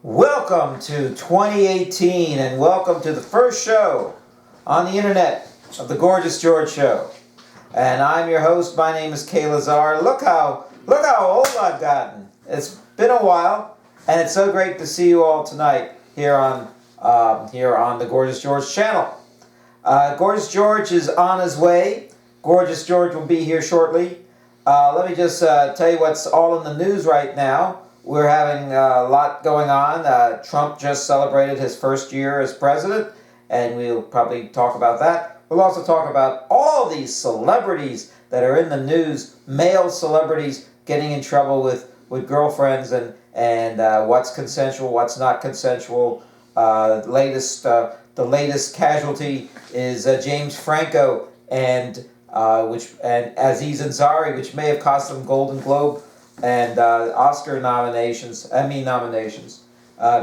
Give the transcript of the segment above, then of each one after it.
Welcome to 2018 and welcome to the first show on the internet of the Gorgeous George Show. And I'm your host. My name is Kay Lazar. Look how old I've gotten. It's been a while, and it's so great to see you all tonight here on the Gorgeous George channel. Gorgeous George is on his way. Gorgeous George will be here shortly. Let me just tell you what's all in the news right now. We're having a lot going on. Trump just celebrated his first year as president, and we'll probably talk about that. We'll also talk about all these celebrities that are in the news, male celebrities getting in trouble with girlfriends and what's consensual, what's not consensual. The latest casualty is James Franco and Aziz Ansari, which may have cost them Golden Globe and Oscar nominations, Emmy nominations,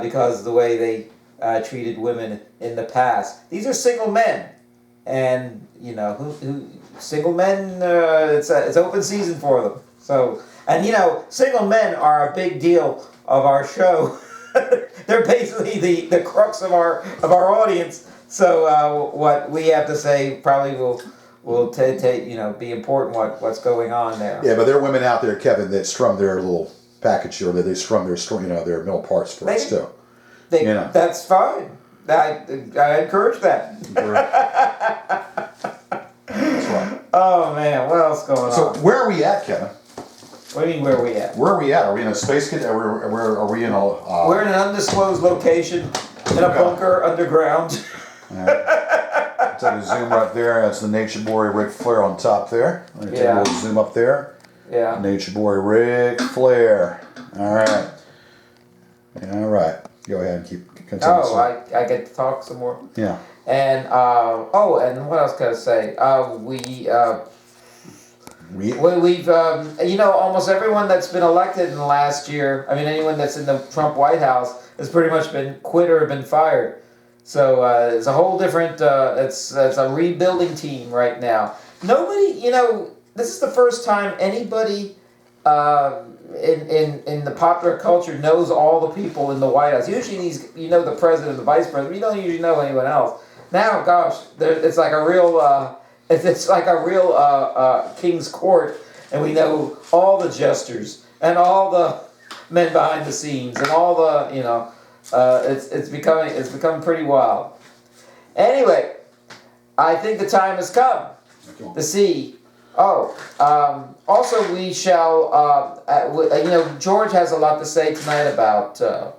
because of the way they treated women in the past. These are single men, and you know who single men. It's open season for them. So, and you know, single men are a big deal of our show. They're basically the crux of our audience. So what we have to say probably will be important what's going on there. Yeah, but there are women out there, Kevin, that strum their little package or they strum their middle parts for us too. That's fine. I encourage that. That's right. Oh man, what else going on? So where are we at, Kevin? What do you mean, where are we at? Where are we at? Are we in a space? Are we in a? We're in an undisclosed location in a bunker underground. Take a zoom right there. That's the Nature Boy Ric Flair on top there. Let me take a little zoom up there. Yeah. Nature Boy Ric Flair. All right. All right. Go ahead and continue. Oh, I get to talk some more. Yeah. And and what else can I say? We've almost everyone that's been elected in the last year. I mean, anyone that's in the Trump White House has pretty much been quit or been fired. So it's a whole different. It's a rebuilding team right now. Nobody, this is the first time anybody in the popular culture knows all the people in the White House. Usually, the president, the vice president. You don't usually know anyone else. Now, gosh, it's like a real. It's like a real king's court, and we know all the jesters and all the men behind the scenes and all the it's becoming pretty wild. Anyway, I think the time has come to see. Also we shall. George has a lot to say tonight about the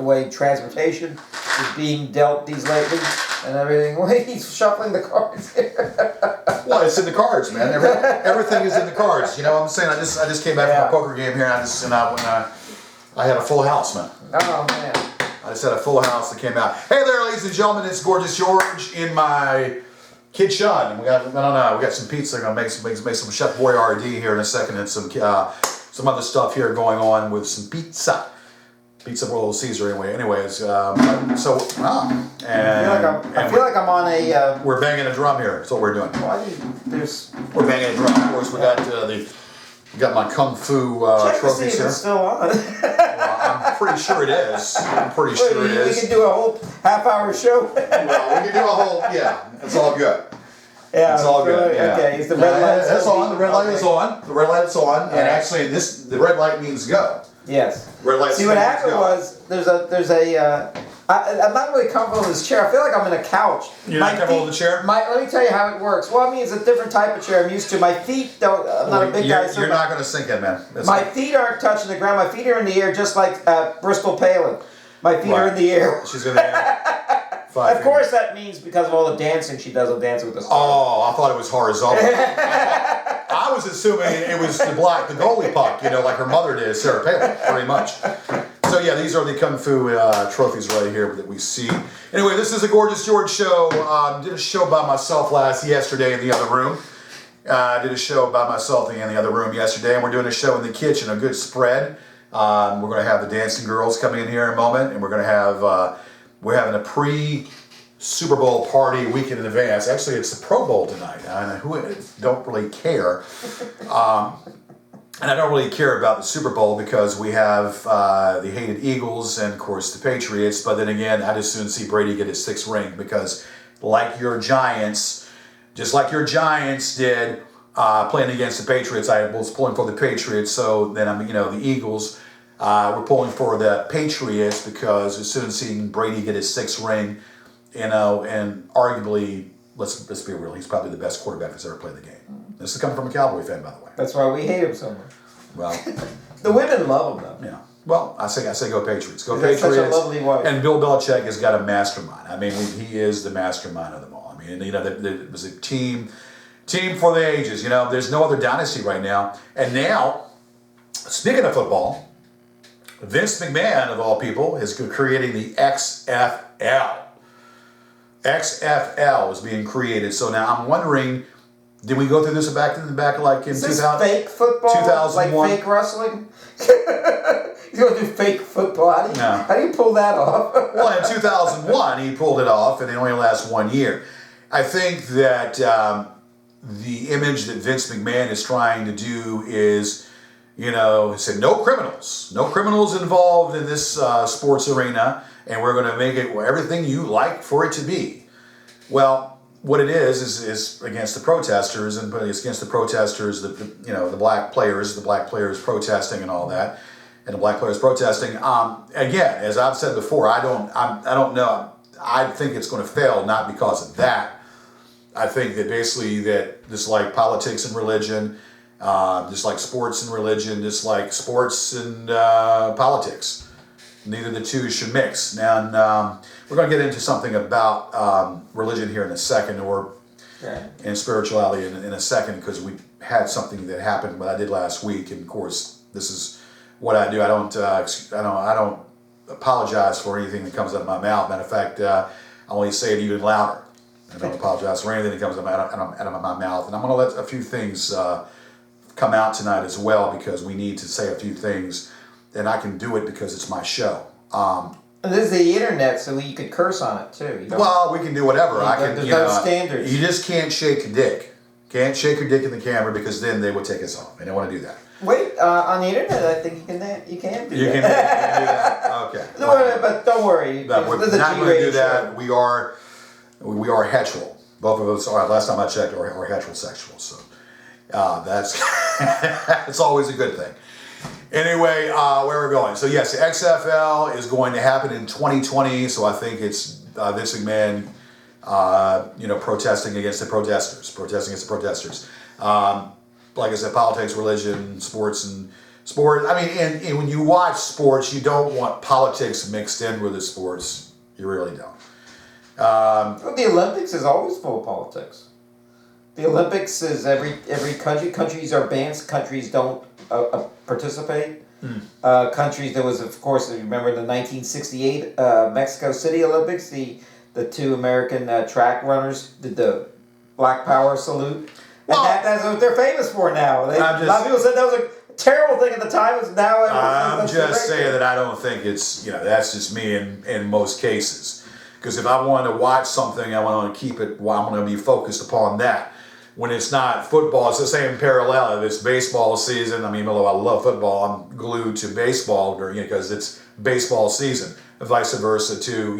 way transportation is being dealt these lately and everything. Well, he's shuffling the cards here. Well, it's in the cards, man. Everything is in the cards. You know what I'm saying? I just came back from a poker game here, and I had a full house, man. Oh man! I just had a full house that came out. Hey there, ladies and gentlemen, it's Gorgeous George in my kitchen, and we got some pizza. I'm gonna make some Chef Boyardee here in a second, and some other stuff here going on with some pizza for Little Caesar. Anyways, I feel like I'm on a. We're banging a drum here. That's what we're doing. We're banging a drum. Of course, we got my kung fu trophies here. It's still on. Well, I'm pretty sure it is. We can do a whole half-hour show. Well, we can do a whole. Yeah, it's all good. Yeah, it's all good. Yeah. Okay, is the red light that's on? The red light is on. The red light is on. Yeah. And actually, the red light means go. Yes. Red light. See, what happened was I'm not really comfortable in this chair. I feel like I'm in a couch. You're not comfortable in the chair? Let me tell you how it works. Well, I mean, it's a different type of chair I'm used to. My feet don't. I'm not a big guy. You're not going to sink in, man. My feet aren't touching the ground. My feet are in the air, just like Bristol Palin. My feet are in the air. She's going to. Of course, that means because of all the dancing she does on Dancing with the Stars. Oh, I thought it was horizontal. I was assuming it was to block the goalie puck, like her mother did, Sarah Palin, pretty much. So yeah, these are the Kung Fu trophies right here that we see. Anyway, this is a Gorgeous George show. Did a show by myself yesterday in the other room. Did a show by myself in the other room yesterday, and we're doing a show in the kitchen, a good spread. We're going to have the dancing girls coming in here in a moment, and we're going to have we're having a pre-Super Bowl party a weekend in advance. Actually, it's the Pro Bowl tonight. Who don't really care. And I don't really care about the Super Bowl because we have the hated Eagles and, of course, the Patriots. But then again, I'd as soon see Brady get his 6th ring because, like your Giants, just like your Giants did playing against the Patriots, I was pulling for the Patriots. So then, the Eagles were pulling for the Patriots because as soon as seeing Brady get his 6th ring, and arguably, let's be real, he's probably the best quarterback that's ever played the game. This is coming from a Cowboy fan, by the way. That's why we hate him so much. Well, The women love him, though. yeah. Well, I say go Patriots. Go He's Patriots. such a lovely wife. And Bill Belichick has got a mastermind. I mean, he is the mastermind of them all. I mean, it was a team for the ages. There's no other dynasty right now. And now, speaking of football, Vince McMahon, of all people, is creating the XFL. XFL is being created. So now I'm wondering, did we go through this back like in Is this 2000? fake football? 2001? Like fake wrestling? He's going to do fake football? How do you pull that off? Well, in 2001, he pulled it off, and it only lasts 1 year. I think that the image that Vince McMahon is trying to do is, he said, no criminals involved in this sports arena, and we're going to make it everything you like for it to be. Well, what it is against the protesters, and it's against the protesters, the black players protesting and all that, and the black players protesting. Again, as I've said before, I don't know. I think it's going to fail, not because of that. I think that basically that just like politics and religion, just like sports and religion, just like sports and politics, neither the two should mix. Now, we're going to get into something about religion here in a second, or and spirituality in a second, because we had something that happened what I did last week, and of course, this is what I do. I don't apologize for anything that comes out of my mouth. Matter of fact, I only say it even louder. I don't apologize for anything that comes out of my mouth, and I'm going to let a few things come out tonight as well, because we need to say a few things. And I can do it because it's my show. This is the internet, so you could curse on it too. Well, we can do whatever. There's no standards. You just can't shake a dick. Can't shake your dick in the camera, because then they would take us off. I don't want to do that. Wait, on the internet, I think you can do that. You can do that. Okay. No, but don't worry. No, we're not going to do that. We are hetero. Both of us are. Last time I checked, are heterosexual. So that's it's always a good thing. Anyway, where we're going. So yes, the XFL is going to happen in 2020. So I think it's Vince McMahon, protesting against the protesters. Like I said, politics, religion, sports, and sport. I mean, and when you watch sports, you don't want politics mixed in with the sports. You really don't. Well, the Olympics is always full of politics. The Olympics is every country. Countries are banned. Countries don't participate. Countries, there was, of course, remember the 1968 Mexico City Olympics, the two American track runners did the Black Power salute. Well, and that's what they're famous for now. A lot of people said that was a terrible thing at the time. I'm just saying that I don't think it's, that's just me in most cases. Because if I want to watch something, I want to keep it, I'm going to be focused upon that. When it's not football, it's the same parallel. If it's baseball season, although I love football, I'm glued to baseball because it's baseball season. Vice versa too,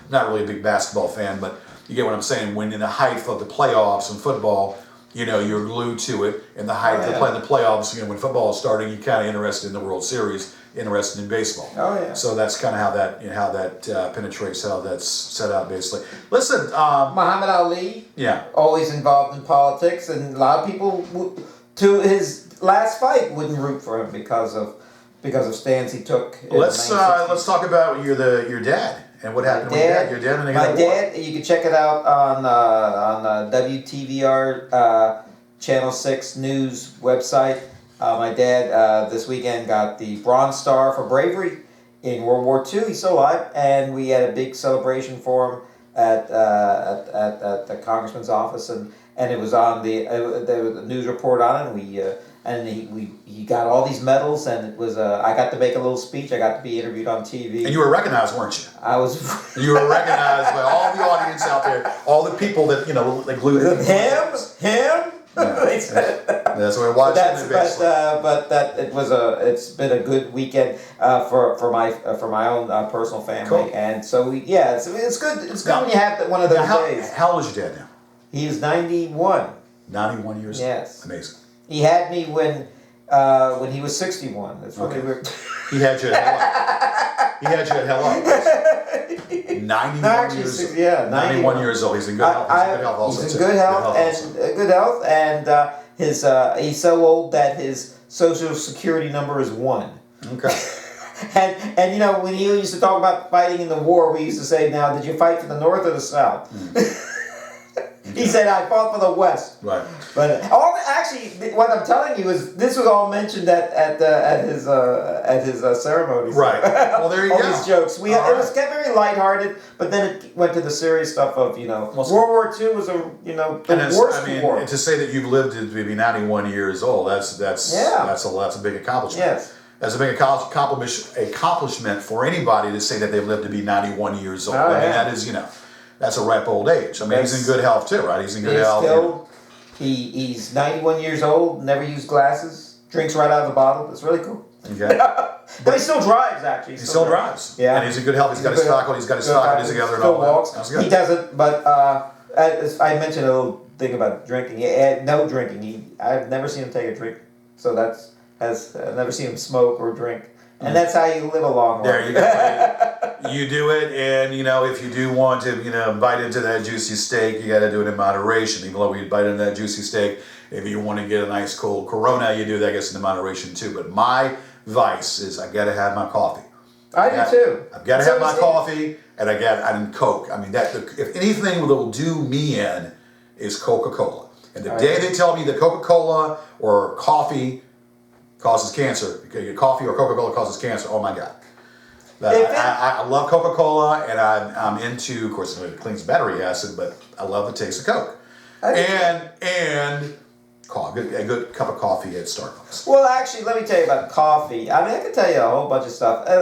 not really a big basketball fan, but you get what I'm saying. When in the height of the playoffs in football, you're glued to it. In the height of playing the playoffs, when football is starting, you're kind of interested in the World Series, interested in baseball. Oh yeah. So that's kind of how that penetrates, how that's set out basically. Listen, Muhammad Ali. Yeah. Always involved in politics, and a lot of people, to his last fight, wouldn't root for him because of stands he took. Let's talk about your dad and what happened with your dad. And my dad. You can check it out on WTVR Channel 6 News website. My dad this weekend got the Bronze Star for bravery in World War II. He's still alive, and we had a big celebration for him at the congressman's office, and it was on there was a news report on it. And he got all these medals, and it was I got to make a little speech. I got to be interviewed on TV. And you were recognized, weren't you? I was. You were recognized by all the audience out there, all the people that they glued him, They said. That's what we're watching. But that it's been a good weekend for my own personal family, Cool. and so it's good. It's good when you have one of those days. How old is your dad now? He is 91. 91 years old? Yes. Amazing. He had me when he was 61. That's really weird. He had you at hell up. He had you at hell up. 91 years. Yeah, 91 years old. He's in good health. He's in good health also. He's in good health, and his he's so old that his social security number is 1. Okay. And you know, when he used to talk about fighting in the war, we used to say, "Now, did you fight for the North or the South?" He said, "I fought for the West." Right. But actually, what I'm telling you is this was all mentioned at his ceremony. Right. Well, there you all go. These jokes. It was kept very lighthearted, but then it went to the serious stuff of World War II was the worst war. And to say that you've lived to be 91 years old, that's a big accomplishment. Yes. That's a big accomplishment for anybody to say that they've lived to be 91 years old. I mean, that is, that's a ripe old age. I mean, he's in good health too, right? He's in good health. He's 91 years old, never used glasses, drinks right out of the bottle. It's really cool. Okay. But he still drives, actually. He still drives. Yeah. And he's in good health. He's got his faculties together and all that. Walks. That's good. He doesn't, but I mentioned a little thing about drinking. He had no drinking. I've never seen him take a drink. So I've never seen him smoke or drink. And that's how you live a long life. There you go. You do it, and if you do want to, bite into that juicy steak, you got to do it in moderation. Even though we bite into that juicy steak, if you want to get a nice cold Corona, you do that, I guess, in moderation too. But my vice is I got to have my coffee. I do too. I've got to have my coffee, and I Coke. I mean, if anything will do me in is Coca-Cola. And the day they tell me that Coca-Cola or coffee causes cancer, coffee or Coca-Cola causes cancer, oh my God. I love Coca-Cola, and I'm into, of course, it cleans battery acid, but I love the taste of Coke. And coffee, a good cup of coffee at Starbucks. Well, actually, let me tell you about coffee. I mean, I can tell you a whole bunch of stuff. They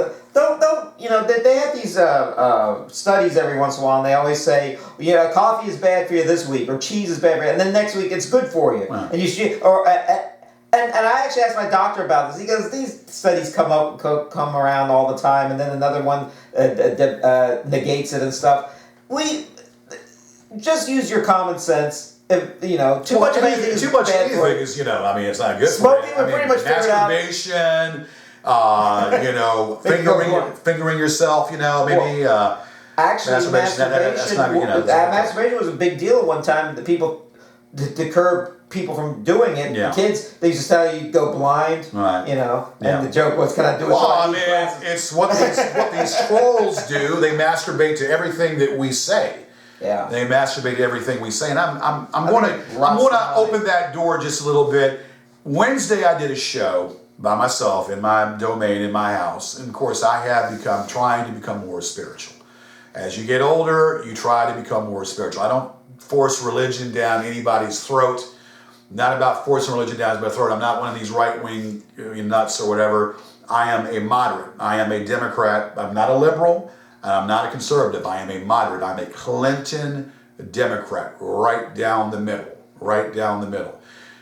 have these studies every once in a while, and they always say, coffee is bad for you this week, or cheese is bad for you, and then next week it's good for you. Right. And you should, And I actually asked my doctor about this. He goes, these studies come around all the time, and then another one negates it and stuff. We just use your common sense. If too much of anything is bad for you. Is it's not good. Smoking, for you. we pretty much figured out. Masturbation, fingering yourself. Maybe. Actually, masturbation was a big deal at one time. The people to curb people from doing it. Yeah. Kids, they used to tell you go blind. Right. And the joke was, "Can I do it?" Well, it's what these trolls do. They masturbate to everything that we say. Yeah. They masturbate to everything we say, and I'm going to open that door just a little bit. Wednesday, I did a show by myself in my domain in my house, and of course, I have trying to become more spiritual. As you get older, you try to become more spiritual. I don't force religion down anybody's throat. Not about forcing religion down my throat. I'm not one of these right-wing nuts or whatever. I am a moderate. I am a Democrat. I'm not a liberal, and I'm not a conservative. I am a moderate. I'm a Clinton Democrat, right down the middle. Right down the middle.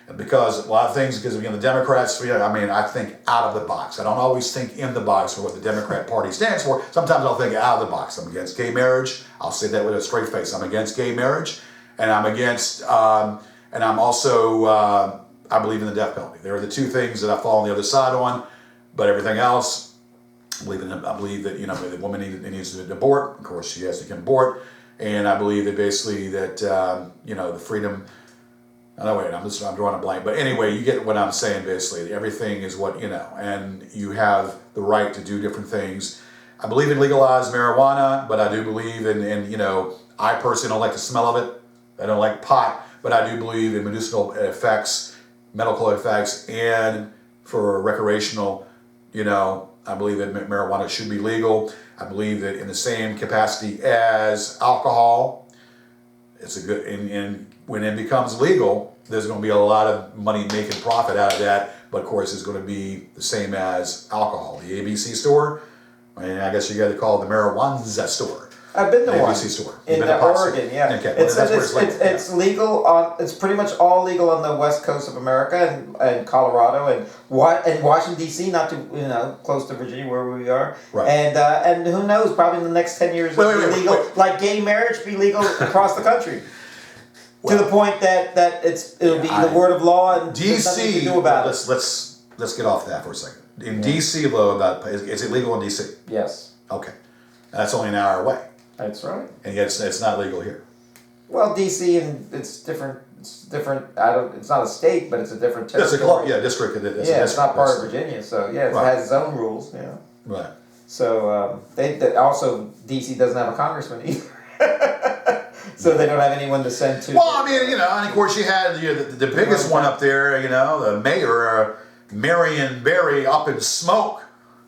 And because a lot of things, because the Democrats, I think out of the box. I don't always think in the box for what the Democrat Party stands for. Sometimes I'll think out of the box. I'm against gay marriage. I'll say that with a straight face. I'm against gay marriage, and I'm against... And I'm also, I believe in the death penalty. There are the two things that I fall on the other side on, but everything else, I believe that the woman needs to abort. Of course, she has to abort, and I believe that basically that the freedom. No, wait, I'm drawing a blank. But anyway, you get what I'm saying. Basically, everything is what and you have the right to do different things. I believe in legalized marijuana, but I do believe in I personally don't like the smell of it. I don't like pot. But I do believe in medicinal effects, medical effects, and for recreational, I believe that marijuana should be legal. I believe that in the same capacity as alcohol, it's a good, and when it becomes legal, there's going to be a lot of money making profit out of that. But of course, it's going to be the same as alcohol. The ABC store, I guess you got to call it the marijuana store. I've been to one ABC store. You've in been to Pop Store. Oregon. Yeah, Okay, well, that's where it's legal. it's legal on. It's pretty much all legal on the west coast of America and Colorado and Washington D.C. Not too close to Virginia where we are. Right. And who knows? Probably in the next 10 years it'll be legal. Like gay marriage be legal across the country. Well, to the point that it'll be the word of law and there's nothing you can do about it. Let's get off that for a second. In DC, though, is it legal in DC? Yes. Okay, that's only an hour away, That's right. and yet it's not legal here. Well, DC and it's different. It's different. It's not a state, but it's a different It's territory. a district. It's not part of Virginia, so yeah, it has its own rules. Yeah. Right. So also DC doesn't have a congressman either. So they don't have anyone to send to. Well, I mean, and of course you had the biggest one up there, the mayor, Marion Barry, up in smoke.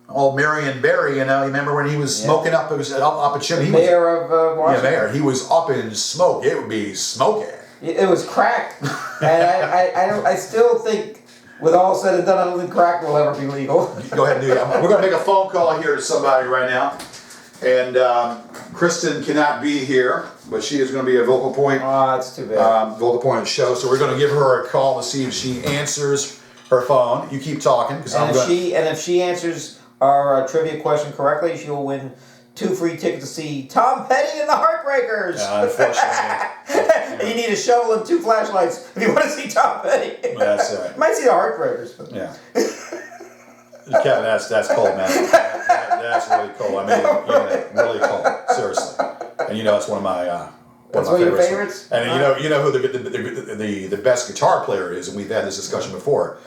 Old Marion Barry, you remember when he was smoking up? It was up a chimney. Mayor of Washington. Yeah, mayor. He was up in smoke. It would be smoking. It was crack, and I still think, with all said and done, I don't think crack will ever be legal. Go ahead and do that. We're going to make a phone call here to somebody right now. And Kristen cannot be here, but she is going to be a vocal point. Oh, that's too bad. Vocal point of the show. So we're going to give her a call to see if she answers her phone. You keep talking because if she answers our trivia question correctly, she will win 2 free tickets to see Tom Petty and the Heartbreakers. Unfortunately, you need a shovel and 2 flashlights if you want to see Tom Petty. That's right. You might see the Heartbreakers. But. Yeah. Kevin, that's cold, man. That's really cold. I mean, really cold. Seriously. And it's one of my That's one of your favorites. And you know who the best guitar player is, and we've had this discussion before.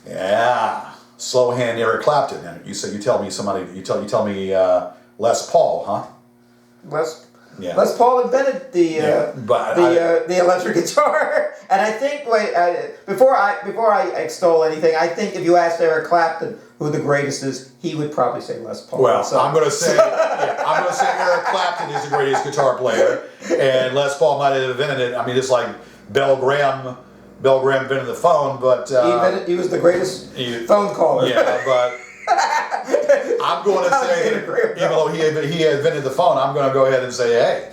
Yeah, slow hand Eric Clapton. And you tell me Les Paul, huh? Les Paul invented the electric guitar, and I think before I extol anything, I think if you asked Eric Clapton who the greatest is, he would probably say Les Paul. Well, I'm going to say Eric Clapton is the greatest guitar player, and Les Paul might have invented it. I mean, it's like Bell Graham invented the phone, but he was the greatest phone caller. Yeah, but. I'm going to say, even though he invented the phone, I'm going to go ahead and say, hey,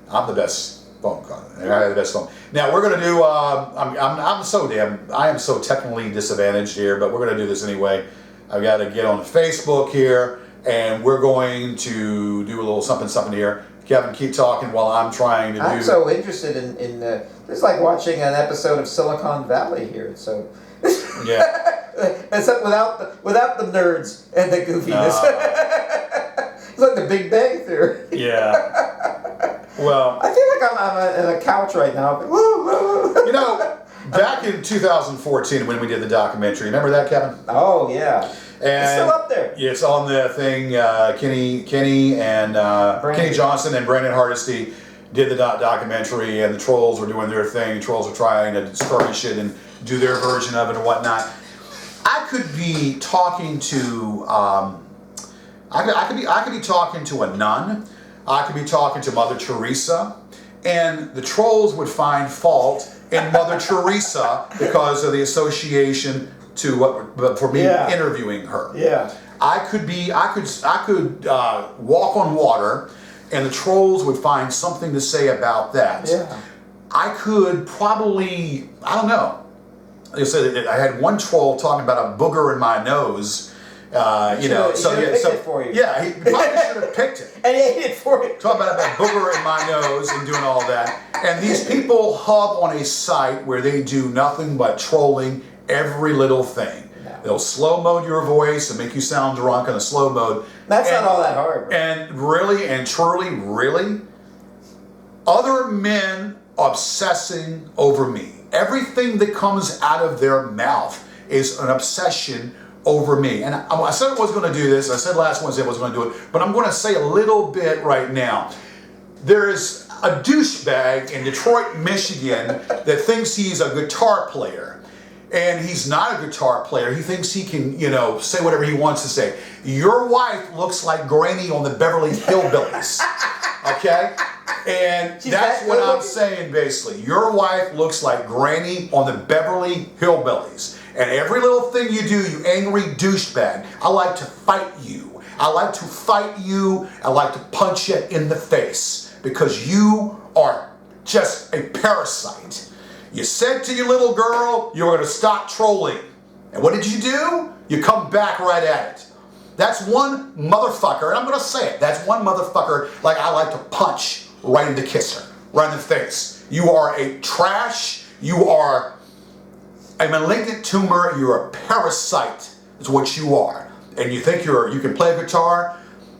I'm the best phone caller. I have the best phone. Now we're going to do. I am so technically disadvantaged here, but we're going to do this anyway. I've got to get on Facebook here, and we're going to do a little something here. Kevin, keep talking while I'm trying to do. I'm so interested in it's like watching an episode of Silicon Valley here. So. Yeah. Except without the nerds and the goofiness. It's like the Big Bang Theory. Yeah. Well, I feel like I'm on a couch right now. Back in 2014 when we did the documentary, remember that, Kevin? Oh yeah. And it's still up there. Yeah, it's on the thing. Kenny and Kenny Johnson and Brandon Hardesty did the documentary, and the Trolls were doing their thing. Trolls are trying to skirmish it and do their version of it and whatnot. I could be talking to I could be talking to a nun. I could be talking to Mother Teresa, and the Trolls would find fault in Mother Teresa because of the association for me interviewing her. Yeah. I could walk on water, and the Trolls would find something to say about that. Yeah. I could probably, I don't know. They said I had one troll talking about a booger in my nose. He probably should have picked it. And he ate it for you. Talking about that booger in my nose and doing all that. And these people hub on a site where they do nothing but trolling every little thing. No. They'll slow mode your voice and make you sound drunk in a slow mode. That's not all that hard. Bro. And really and truly, other men obsessing over me. Everything that comes out of their mouth is an obsession over me. And I said I was going to do this. I said last Wednesday I was going to do it. But I'm going to say a little bit right now. There's a douchebag in Detroit, Michigan that thinks he's a guitar player. And he's not a guitar player. He thinks he can, say whatever he wants to say. Your wife looks like Granny on the Beverly Hillbillies. Okay? And that's what I'm saying, basically. Your wife looks like Granny on the Beverly Hillbillies. And every little thing you do, you angry douchebag, I like to fight you. I like to fight you. I like to punch you in the face because you are just a parasite. You said to your little girl you were going to stop trolling. And what did you do? You come back right at it. That's one motherfucker, and I'm going to say it. That's one motherfucker like I like to punch right in the kisser, right in the face. You are a trash. You are a malignant tumor. You're a parasite is what you are. And you think you can play a guitar?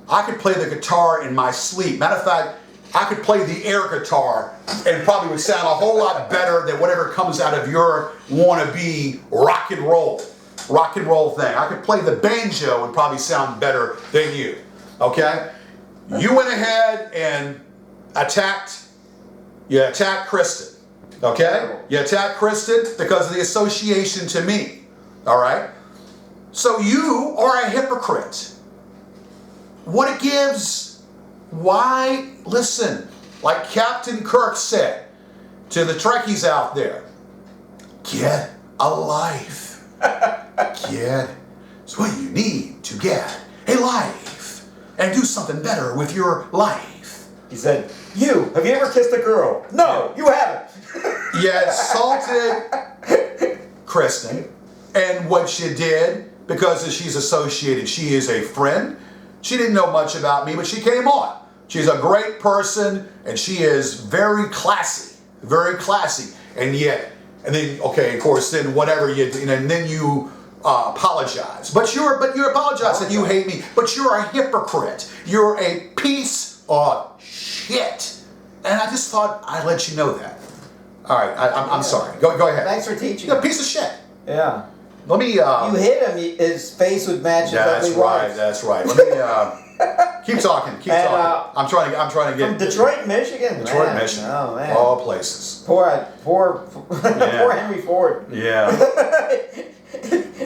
I could play the guitar in my sleep. Matter of fact, I could play the air guitar and probably would sound a whole lot better than whatever comes out of your wannabe rock and roll thing. I could play the banjo and probably sound better than you. Okay? You went ahead and attacked Kristen. Okay? You attacked Kristen because of the association to me. All right? So you are a hypocrite. What it gives, why, listen, like Captain Kirk said to the Trekkies out there, get a life. Get, it's what you need to get a life and do something better with your life. He said, have you ever kissed a girl? No, you haven't. You insulted Kristen, and what she did, because she's associated, she is a friend. She didn't know much about me, but she came on. She's a great person, and she is very classy, and then okay, of course, then whatever you do, and then you apologize. But you apologize and you hate me, but you're a hypocrite. You're a piece of shit. And I just thought I'd let you know that. All right, I'm sorry. Go ahead. Thanks for teaching. You're a piece of shit. Yeah. Let me. You hit him. His face would match his ugly wife. That's right. Let me keep talking. I'm trying to get from Detroit, Michigan. Detroit, Michigan. Oh man. All places. Poor Henry Ford. Yeah.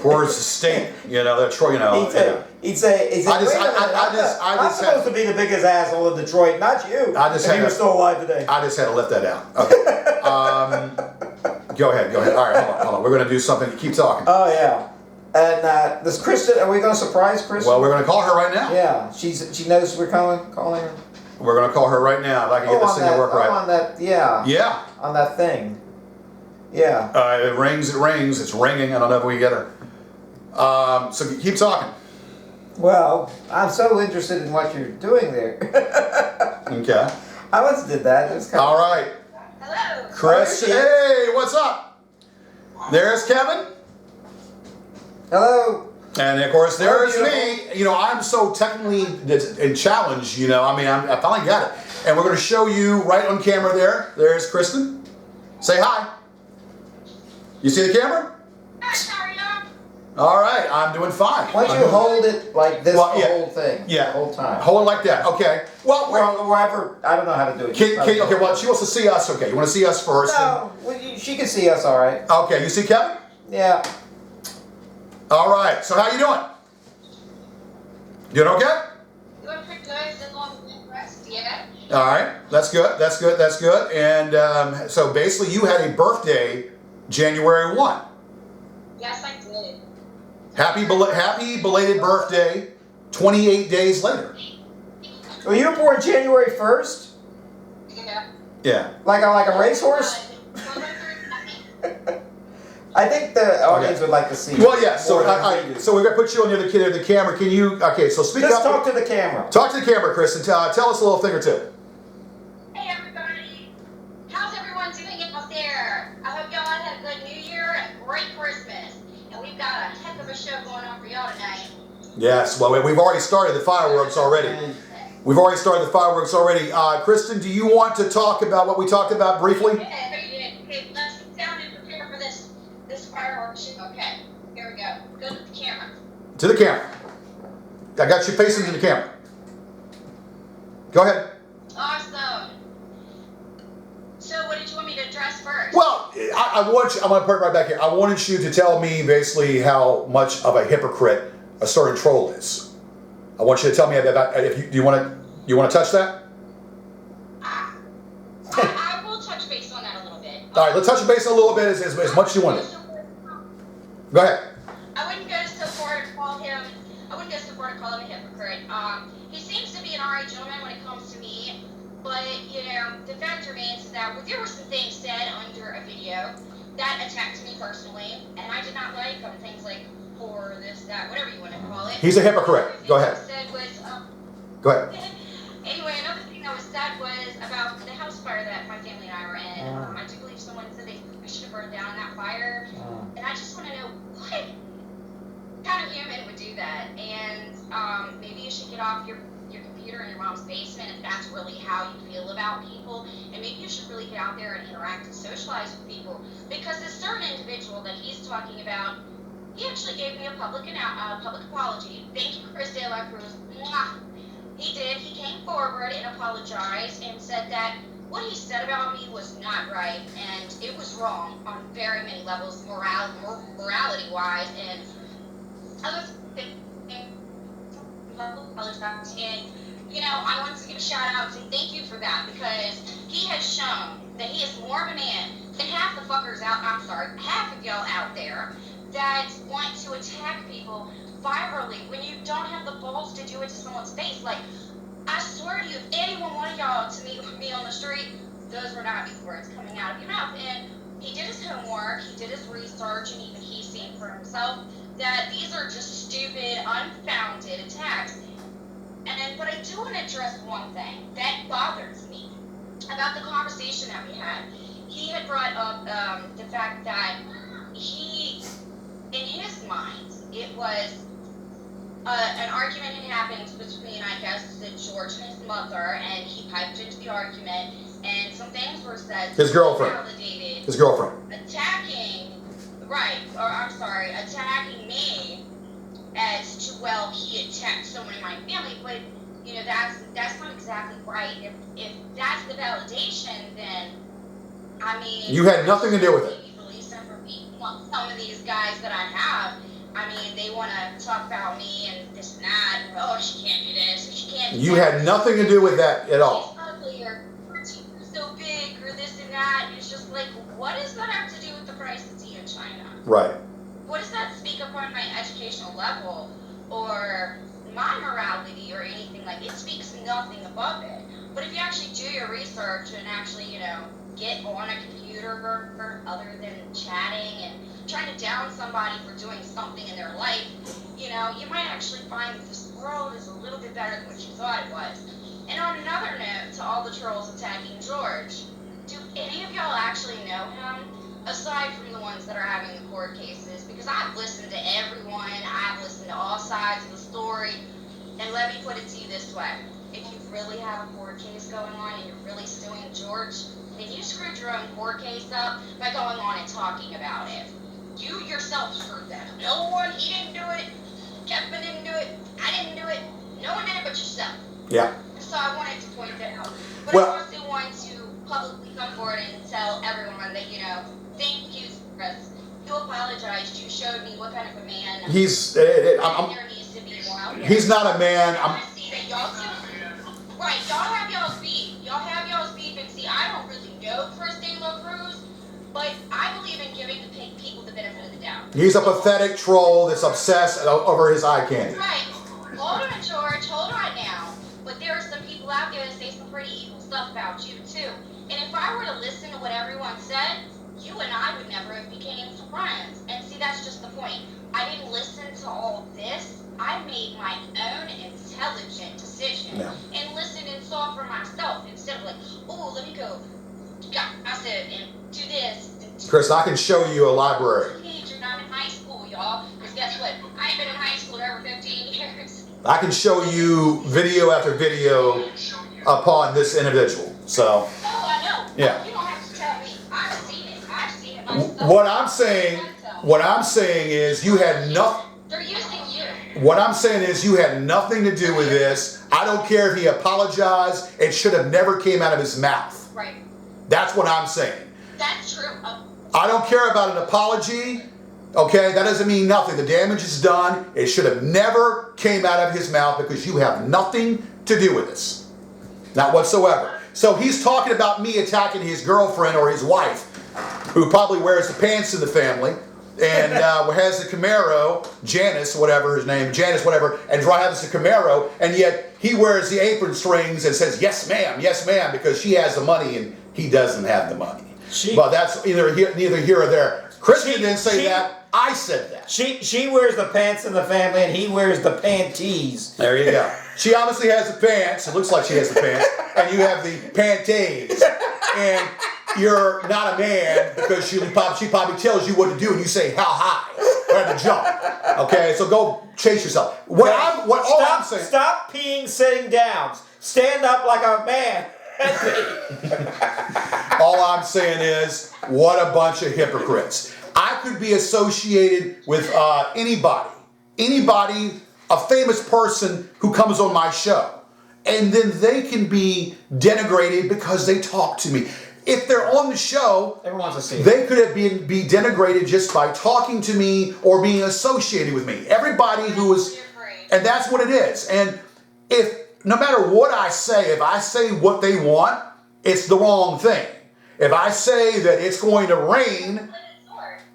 Poor state. They're Detroit. He'd say. I'm supposed to be the biggest asshole in Detroit, not you. If he was still alive today. I just had to let that out. Okay. Go ahead. All right, hold on. We're going to do something. Keep talking. Oh yeah. And this Kristen, are we going to surprise Kristen? Well, we're going to call her right now. Yeah, she knows we're calling her. We're going to call her right now if I can get this thing to work right. On that, yeah. Yeah. On that thing. Yeah. It rings. It's ringing. I don't know if we get her. So keep talking. Well, I'm so interested in what you're doing there. Okay. I once did that. It was kind all right. Hello. Chris, hey, what's up? There's Kevin. Hello. And of course, there's me. I'm so technically challenged. I finally got it. And we're going to show you right on camera there. There's Kristen. Say hi. You see the camera? How are you? All right, I'm doing fine. Why don't you hold it like this the whole thing? Yeah. The whole time. Hold it like that. Okay. Well, wherever. I don't know how to do it. Okay, well, she wants to see us. Okay, you want to see us first? No, she can see us all right. Okay, you see Kevin? Yeah. All right, so how you doing? Doing okay? Doing pretty good. Still on the rest, yeah. All right, that's good. And so basically you had a birthday January 1. Yes, I did. Happy belated birthday 28 days later. Well, you were born January 1st? Yeah. Yeah. Like a racehorse? I think the audience would like to see. Well, yeah. So we're gonna put you on the camera. Can you? Okay. So speak up. Just talk to the camera. Talk to the camera, Kristen. Tell us a little thing or two. Hey, everybody. How's everyone doing out there? I hope y'all had a good New Year and a great Christmas. And we've got a heck of a show going on for y'all tonight. Yes. Well, we've already started the fireworks already. Kristen, do you want to talk about what we talked about briefly? Yeah, you did. Okay, let's sit down and prepare for this fireworks show. Okay, here we go. Go to the camera. To the camera. I got you facing to the camera. Go ahead. Awesome. So, what did you want me to address first? Well, I want to put it right back here. I wanted you to tell me basically how much of a hypocrite a certain troll is. I want you to tell me about do you want to touch that? I will touch base on that a little bit. All right, let's touch base a little bit as much as you want to. Go ahead. I wouldn't go so far to call him a hypocrite. He seems to be an alright gentleman when it comes to me, but, you know, the fact remains that there were some things said under a video that attacked me personally, and I did not like them. Things like poor, this, that, whatever you want to call it. He's a hypocrite. Go ahead. Said was, Go ahead. Anyway, another thing that was said was about the house fire that my family and I were in. I do believe someone said I should have burned down that fire, and I just want to know what kind of human would do that. And maybe you should get off your computer in your mom's basement if that's really how you feel about people, and maybe you should really get out there and interact and socialize with people, because this certain individual that he's talking about, he actually gave me a public apology. Thank you, Chris De La Cruz. Mwah. He did. He came forward and apologized and said that what he said about me was not right, and it was wrong on very many levels, morality-wise, and other things. And, you know, I want to give a shout out and thank you for that, because he has shown that he is more of a man than half the fuckers half of y'all out there that want to attack people virally when you don't have the balls to do it to someone's face. Like, I swear to you, if any one of y'all to meet me on the street, those were not these words coming out of your mouth. And he did his homework, he did his research, and even he's seen for himself that these are just stupid, unfounded attacks. But I do want to address one thing that bothers me about the conversation that we had. He had brought up the fact that he, in his mind, it was an argument had happened between, I guess, George and his mother, and he piped into the argument, and some things were said. His girlfriend. Validated, His girlfriend. attacking me as to, well, he attacked someone in my family, but, you know, that's not exactly right. If that's the validation, then, I mean... You had nothing to do with it. Some of these guys that I have, I mean, they want to talk about me and this and that, and, oh, she can't do this, or she can't do that. You had nothing to do with that at all. She's ugly, or her teeth are so big, or this and that, and it's just like, what does that have to do with the price of tea in China? Right. What does that speak upon my educational level, or my morality, or anything like it? Speaks nothing above it. But if you actually do your research and actually, you know, get on a computer other than chatting and trying to down somebody for doing something in their life, you know, you might actually find that this world is a little bit better than what you thought it was. And on another note, to all the trolls attacking George, do any of y'all actually know him? Aside from the ones that are having the court cases, because I've listened to everyone, I've listened to all sides of the story, and let me put it to you this way. If you really have a court case going on and you're really suing George, then you screwed your own court case up by going on and talking about it. You yourself screwed that. No one, he didn't do it, Kevin didn't do it, I didn't do it, no one did it but yourself. Yeah. So I wanted to point that out. But Well, I also want to publicly come forward and tell everyone that, you know, thank you, Chris. You apologized. You showed me what kind of a man. there needs to be more out there. He's not a man. I want to see that y'all two. Right, y'all have y'all's beef. Y'all have y'all's beef, and see, I don't really know Chris De La Cruz, but I believe in giving the people the benefit of the doubt. He's a pathetic troll that's obsessed over his eye candy. Right. Hold on, George. Hold on now. But there are some people out there that say some pretty evil stuff about you, too. And if I were to listen to what everyone said, you and I would never have became friends. And see, that's just the point. I didn't listen to all this. I made my own intelligent decision and listened and saw for myself instead of like, oh, let me go gossip and do this. Chris, I can show you a library. You're not in high school, y'all. Because guess what? I ain't been in high school over 15 years. I can show you video after video upon this individual. So. Oh, I know. Yeah. You don't have to tell me. I've seen it. I've seen it myself. What I'm saying is you had nothing. They're using you. What I'm saying is you had nothing to do with this. I don't care if he apologized. It should have never came out of his mouth. Right. That's what I'm saying. That's true. I don't care about an apology. Okay, that doesn't mean nothing. The damage is done. It should have never came out of his mouth because you have nothing to do with this. Not whatsoever. So he's talking about me attacking his girlfriend or his wife, who probably wears the pants in the family, and has the Camaro, Janice, whatever his name, Janice, whatever, and drives the Camaro, and yet he wears the apron strings and says, yes, ma'am, because she has the money and he doesn't have the money. But that's neither here or there. Kristen didn't say that. I said that. She wears the pants in the family, and he wears the panties. There you go. She obviously has the pants. It looks like she has the pants, and you have the panties. And you're not a man because she probably tells you what to do, and you say how high, where to jump. Okay, so go chase yourself. I'm saying. Stop peeing sitting down. Stand up like a man. All I'm saying is, what a bunch of hypocrites. I could be associated with anybody, a famous person who comes on my show, and then they can be denigrated because they talk to me. If they're on the show, everyone wants to see they could have be denigrated just by talking to me or being associated with me. Everybody who is, and that's what it is. And no matter what I say, if I say what they want, it's the wrong thing. If I say that it's going to rain,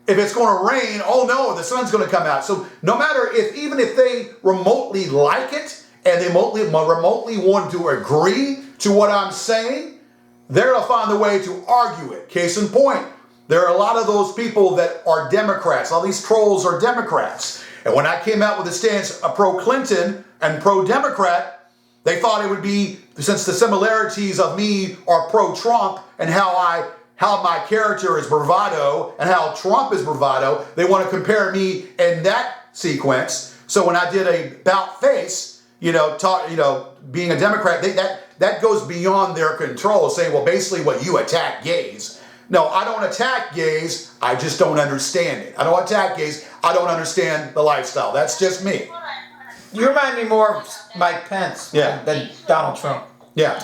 oh no, the sun's going to come out. So no matter even if they remotely like it and they remotely want to agree to what I'm saying, they're going to find a way to argue it. Case in point, there are a lot of those people that are Democrats. All these trolls are Democrats. And when I came out with a stance pro-Clinton and pro-Democrat, they thought it would be, since the similarities of me are pro-Trump and how my character is bravado and how Trump is bravado, they want to compare me in that sequence. So when I did a about face, being a Democrat, that goes beyond their control, saying, well, basically what you attack gays. No, I don't attack gays, I just don't understand it. I don't attack gays, I don't understand the lifestyle. That's just me. You remind me more of Mike Pence than Donald Trump. Yeah.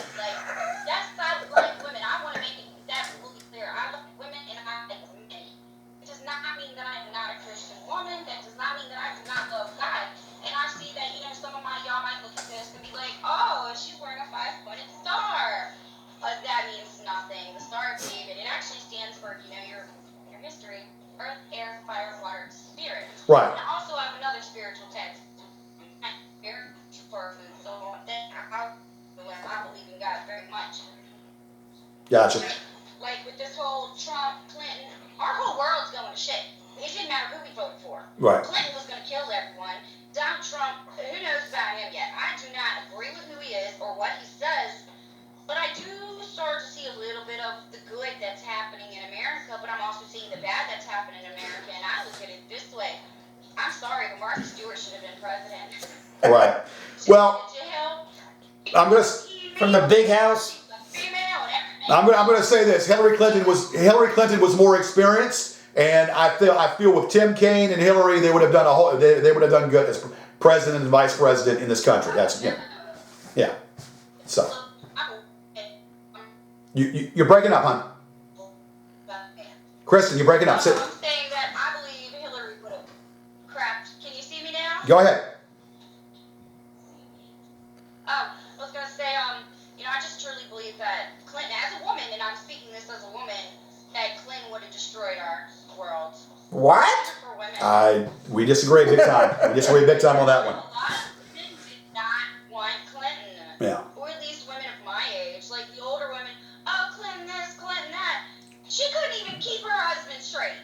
Right. And I also have another spiritual text. I'm a spiritual person, so I believe in God very much. Gotcha. Like with this whole Trump, Clinton, our whole world's going to shit. It didn't matter who we voted for. Right. Clinton was going to kill everyone. Donald Trump, who knows about him yet? I do not agree with who he is or what he says, but I do start to see a little bit of the good that's happening in America, but I'm also seeing the bad that's happening in America, and I look at it this way. I'm sorry, but Martha Stewart should have been president. Right. Well, I'm gonna from the big house. I'm gonna say this: Hillary Clinton was more experienced, and I feel with Tim Kaine and Hillary, they would have done they would have done good as president and vice president in this country. That's yeah. So you're breaking up, hon. Kristen, you're breaking up. Sit. I'm saying that I believe Hillary would have crapped. Can you see me now? Go ahead. I was gonna say, I just truly believe that Clinton, as a woman, and I'm speaking this as a woman, that Clinton would have destroyed our world. What? For women. We disagree big time. We disagree big time on that one. A lot of women did not want Clinton. Yeah. Or at least women of my age, like the older women. Oh, Clinton this, Clinton that. She couldn't even keep her husband straight.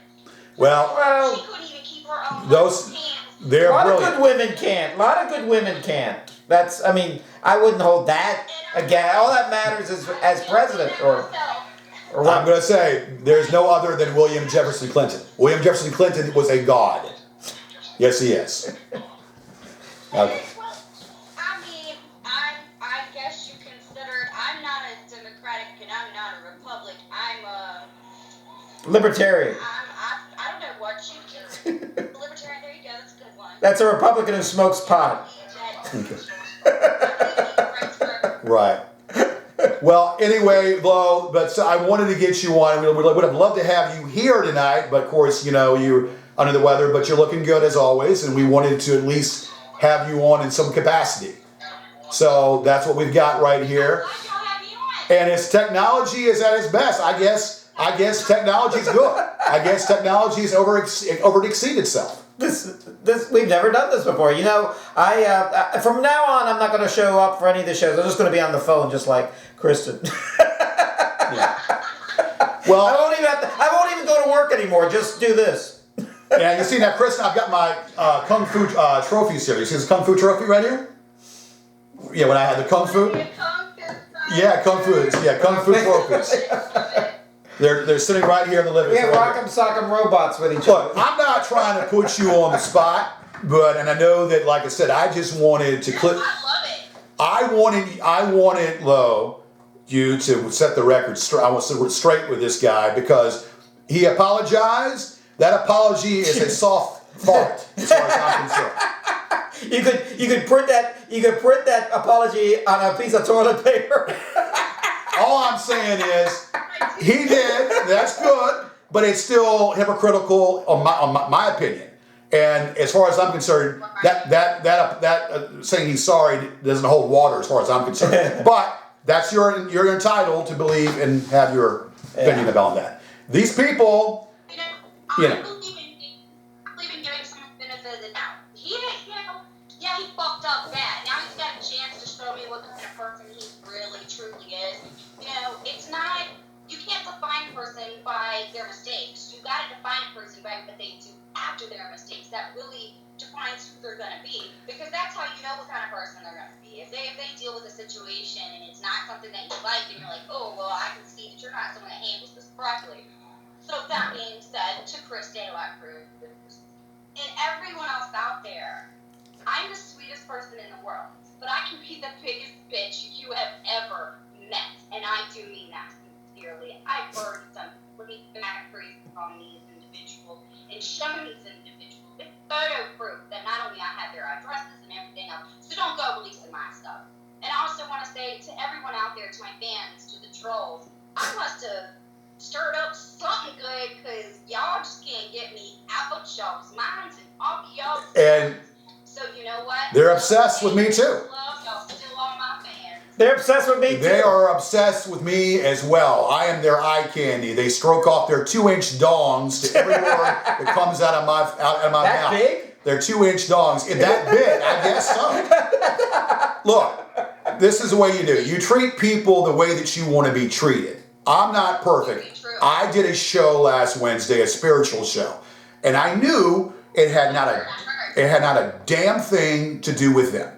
Well, she couldn't even keep her own those hands. they're A lot brilliant. of good women can't. A lot of good women can't. I wouldn't hold that again. All that matters is as president or what. I'm going to say there's no other than William Jefferson Clinton. William Jefferson Clinton was a god. Yes, he is. Okay. Well, I mean, I guess you consider it. I'm not a Democratic and I'm not a Republic. I'm a Libertarian. I don't know what you consider. Libertarian. There you go. That's a good one. That's a Republican who smokes pot. Right. Well, anyway, though, but I wanted to get you on. We would have loved to have you here tonight, but of course, you're under the weather, but you're looking good as always, and we wanted to at least have you on in some capacity. So that's what we've got right here. And its technology is at its best. I guess I guess technology's good. I guess technology's over exceed itself. This we've never done this before. You know, I from now on I'm not going to show up for any of the shows. I'm just going to be on the phone, just like Kristen. Yeah. Well, I won't even go to work anymore. Just do this. Yeah, you see now, Kristen, I've got my Kung Fu trophy series. You see this Kung Fu trophy right here? Yeah, when I had the Kung Fu. Yeah, Kung Fu. Yeah, Kung Fu trophies. They're sitting right here in the living room. We have Rock'em Sock'em robots with each other. Look, I'm not trying to put you on the spot, and I know that, like I said, I just wanted to clip. I love it. I wanted Lo, you to set the record straight. I want to straight with this guy because he apologized. That apology is a soft fart, as far as I'm concerned. You could print that apology on a piece of toilet paper. All I'm saying is, he did. That's good, but it's still hypocritical, on my opinion. And as far as I'm concerned, that saying he's sorry doesn't hold water, as far as I'm concerned. But that's you're entitled to believe and have your opinion about that. These people. I believe in giving someone the benefit of the doubt. He fucked up bad. Now he's got a chance to show me what kind of person he really, truly is. You know, it's not, you can't define a person by their mistakes. You gotta define a person by what they do after their mistakes. That really defines who they're gonna be. Because that's how you know what kind of person they're gonna be. If they deal with a situation and it's not something that you like and you're like, oh, well, I can see that you're not someone that handles this correctly. So that being said, to Chris De La Cruz and everyone else out there, I'm the sweetest person in the world, but I can be the biggest bitch you have ever met, and I do mean that sincerely. I've heard some pretty bad crazy on these individuals and shown these individuals with photo proof that not only I have their addresses and everything else, so don't go releasing my stuff. And I also want to say to everyone out there, to my fans, to the trolls, I must have stirred up something good, because y'all just can't get me out y'all's minds and off y'all's And minds. So you know what? They're obsessed with me too. Y'all still are my fans. They're obsessed with me too. They are obsessed with me as well. I am their eye candy. They stroke off their 2-inch dongs to every word that comes out of my mouth. That big? They're 2-inch dongs. That big, I guess so. Look, this is the way you do. You treat people the way that you want to be treated. I'm not perfect. I did a show last Wednesday, a spiritual show, and I knew it had not a damn thing to do with them.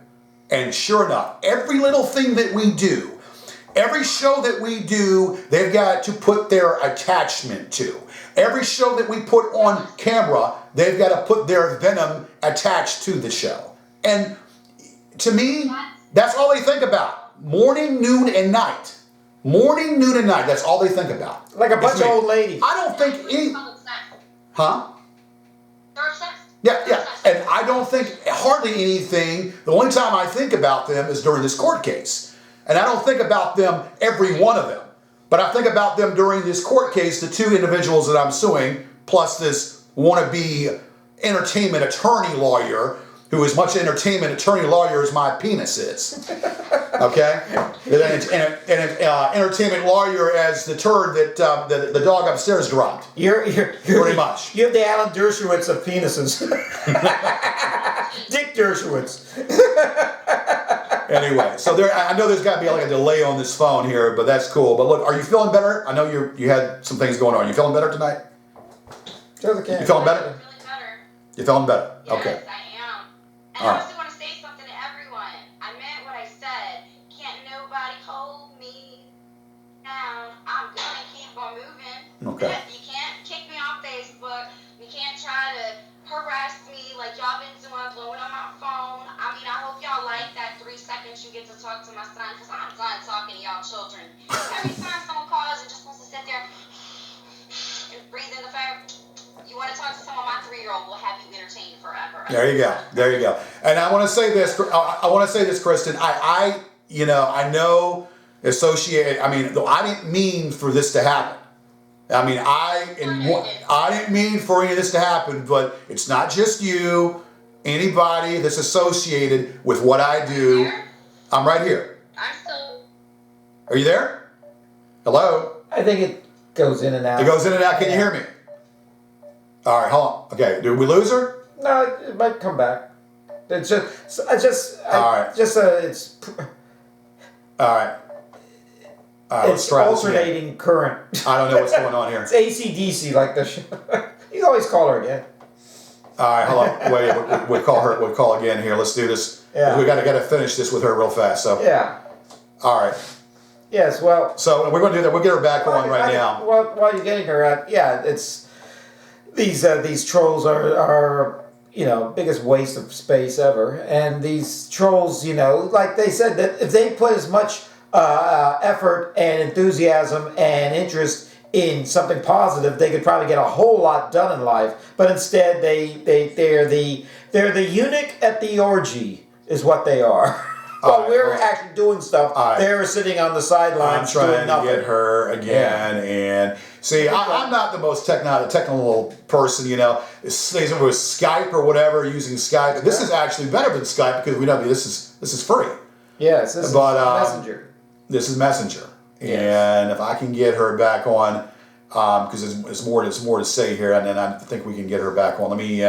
And sure enough, every little thing that we do, every show that we do, they've got to put their attachment to. Every show that we put on camera, they've got to put their venom attached to the show. And to me, that's all they think about. Morning, noon, and night. Morning, noon, and night. That's all they think about. Like a bunch of old ladies. I don't think any... Huh? They're obsessed. Yeah. And I don't think hardly anything. The only time I think about them is during this court case. And I don't think about them, every one of them. But I think about them during this court case, the 2 individuals that I'm suing, plus this wannabe entertainment attorney lawyer, who is much entertainment attorney lawyer as my penis is. Okay? And entertainment lawyer as the turd that the dog upstairs dropped. You're pretty much. You have the Alan Dershowitz of penises. Dick Dershowitz. Anyway, so I know there's got to be like a delay on this phone here, but that's cool. But look, are you feeling better? I know you had some things going on. Are you feeling better tonight? Sure they can. You feeling better? I'm feeling better. You feeling better? Yes, Okay. I am. And All I right. also want to say something to everyone. I meant what I said. Can't nobody hold me down. I'm gonna keep on moving. Okay. You can't kick me off Facebook. You can't try to harass me like y'all been doing, blowing on my phone. I mean, I hope y'all like that 3 seconds you get to talk to my son, because I'm done talking to y'all children. Every time someone calls and just wants to sit there and breathe in the phone, you want to talk to someone, my 3-year-old will have you entertained forever. There you go. And I want to say this. Kristen. I know associate. I mean, I didn't mean for this to happen. I mean, I didn't mean for any of this to happen. But it's not just you. Anybody that's associated with what I do. Here? I'm right here. I'm still. Are you there? Hello. I think it goes in and out. It goes in and out. Can you hear me? All right, hold on. Okay, did we lose her? No, it might come back. It's just, All right. it's All right. Let's it's try this again. alternating current. I don't know what's going on here. It's AC/DC like the show. You can always call her again. All right, hold on. Wait, we'll call her. We'll call again here. Let's do this. Yeah. We got to finish this with her real fast. So, Yeah. all right. Yes. Well. So we're going to do that. We'll get her back on right now. While you're getting her at, yeah, it's these trolls are biggest waste of space ever, and these trolls, like they said, that if they put as much effort and enthusiasm and interest in something positive, they could probably get a whole lot done in life. But instead, they're the eunuch at the orgy is what they are. While we're actually doing stuff, they're sitting on the sidelines I'm doing trying nothing. to get her again, and see, I'm not the most technical person, It's with Skype or whatever, using Skype. This is actually better than Skype because we know this is free. Yes, this is Messenger. This is Messenger, Yes. and if I can get her back on, because there's more to say here, and then I think we can get her back on. Let me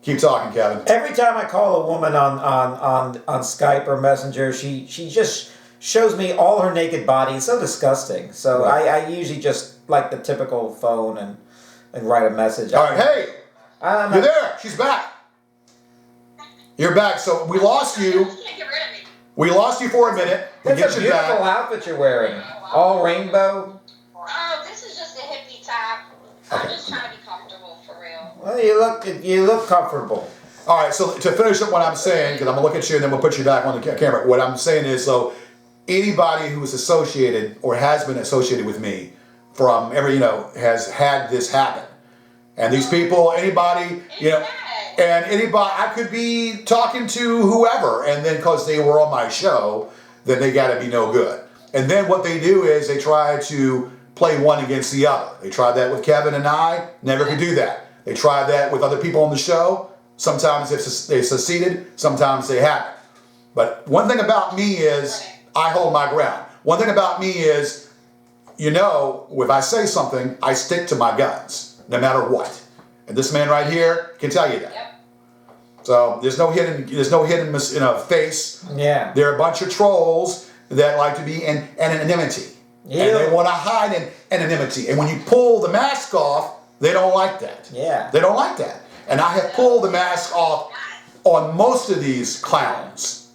keep talking, Kevin. Every time I call a woman on Skype or Messenger, she just shows me all her naked body. It's so disgusting. So I usually just like the typical phone and write a message. All right, hey, you're there. She's back. You're back. So we lost you. You can't get rid of me. We lost you for a minute. We It's get a you beautiful back. outfit you're wearing. All rainbow. Oh, this is just a hippie top. I'm just trying to be comfortable for real. Well, you look comfortable. All right. So to finish up what I'm saying, because I'm gonna look at you and then we'll put you back on the camera. What I'm saying is, so anybody who is associated or has been associated with me from has had this happen, and these people, anybody, and anybody, I could be talking to whoever, and then because they were on my show, then they got to be no good. And then what they do is they try to play one against the other. They tried that with Kevin and I, never could do that. They tried that with other people on the show. Sometimes they succeeded, sometimes they haven't. But one thing about me is I hold my ground. One thing about me is, if I say something, I stick to my guns, no matter what. And this man right here can tell you that. Yep. So there's no hidden face. Yeah. There are a bunch of trolls that like to be in anonymity. Yeah. And they want to hide in anonymity. And when you pull the mask off, they don't like that. Yeah. They don't like that. And I have pulled the mask off on most of these clowns.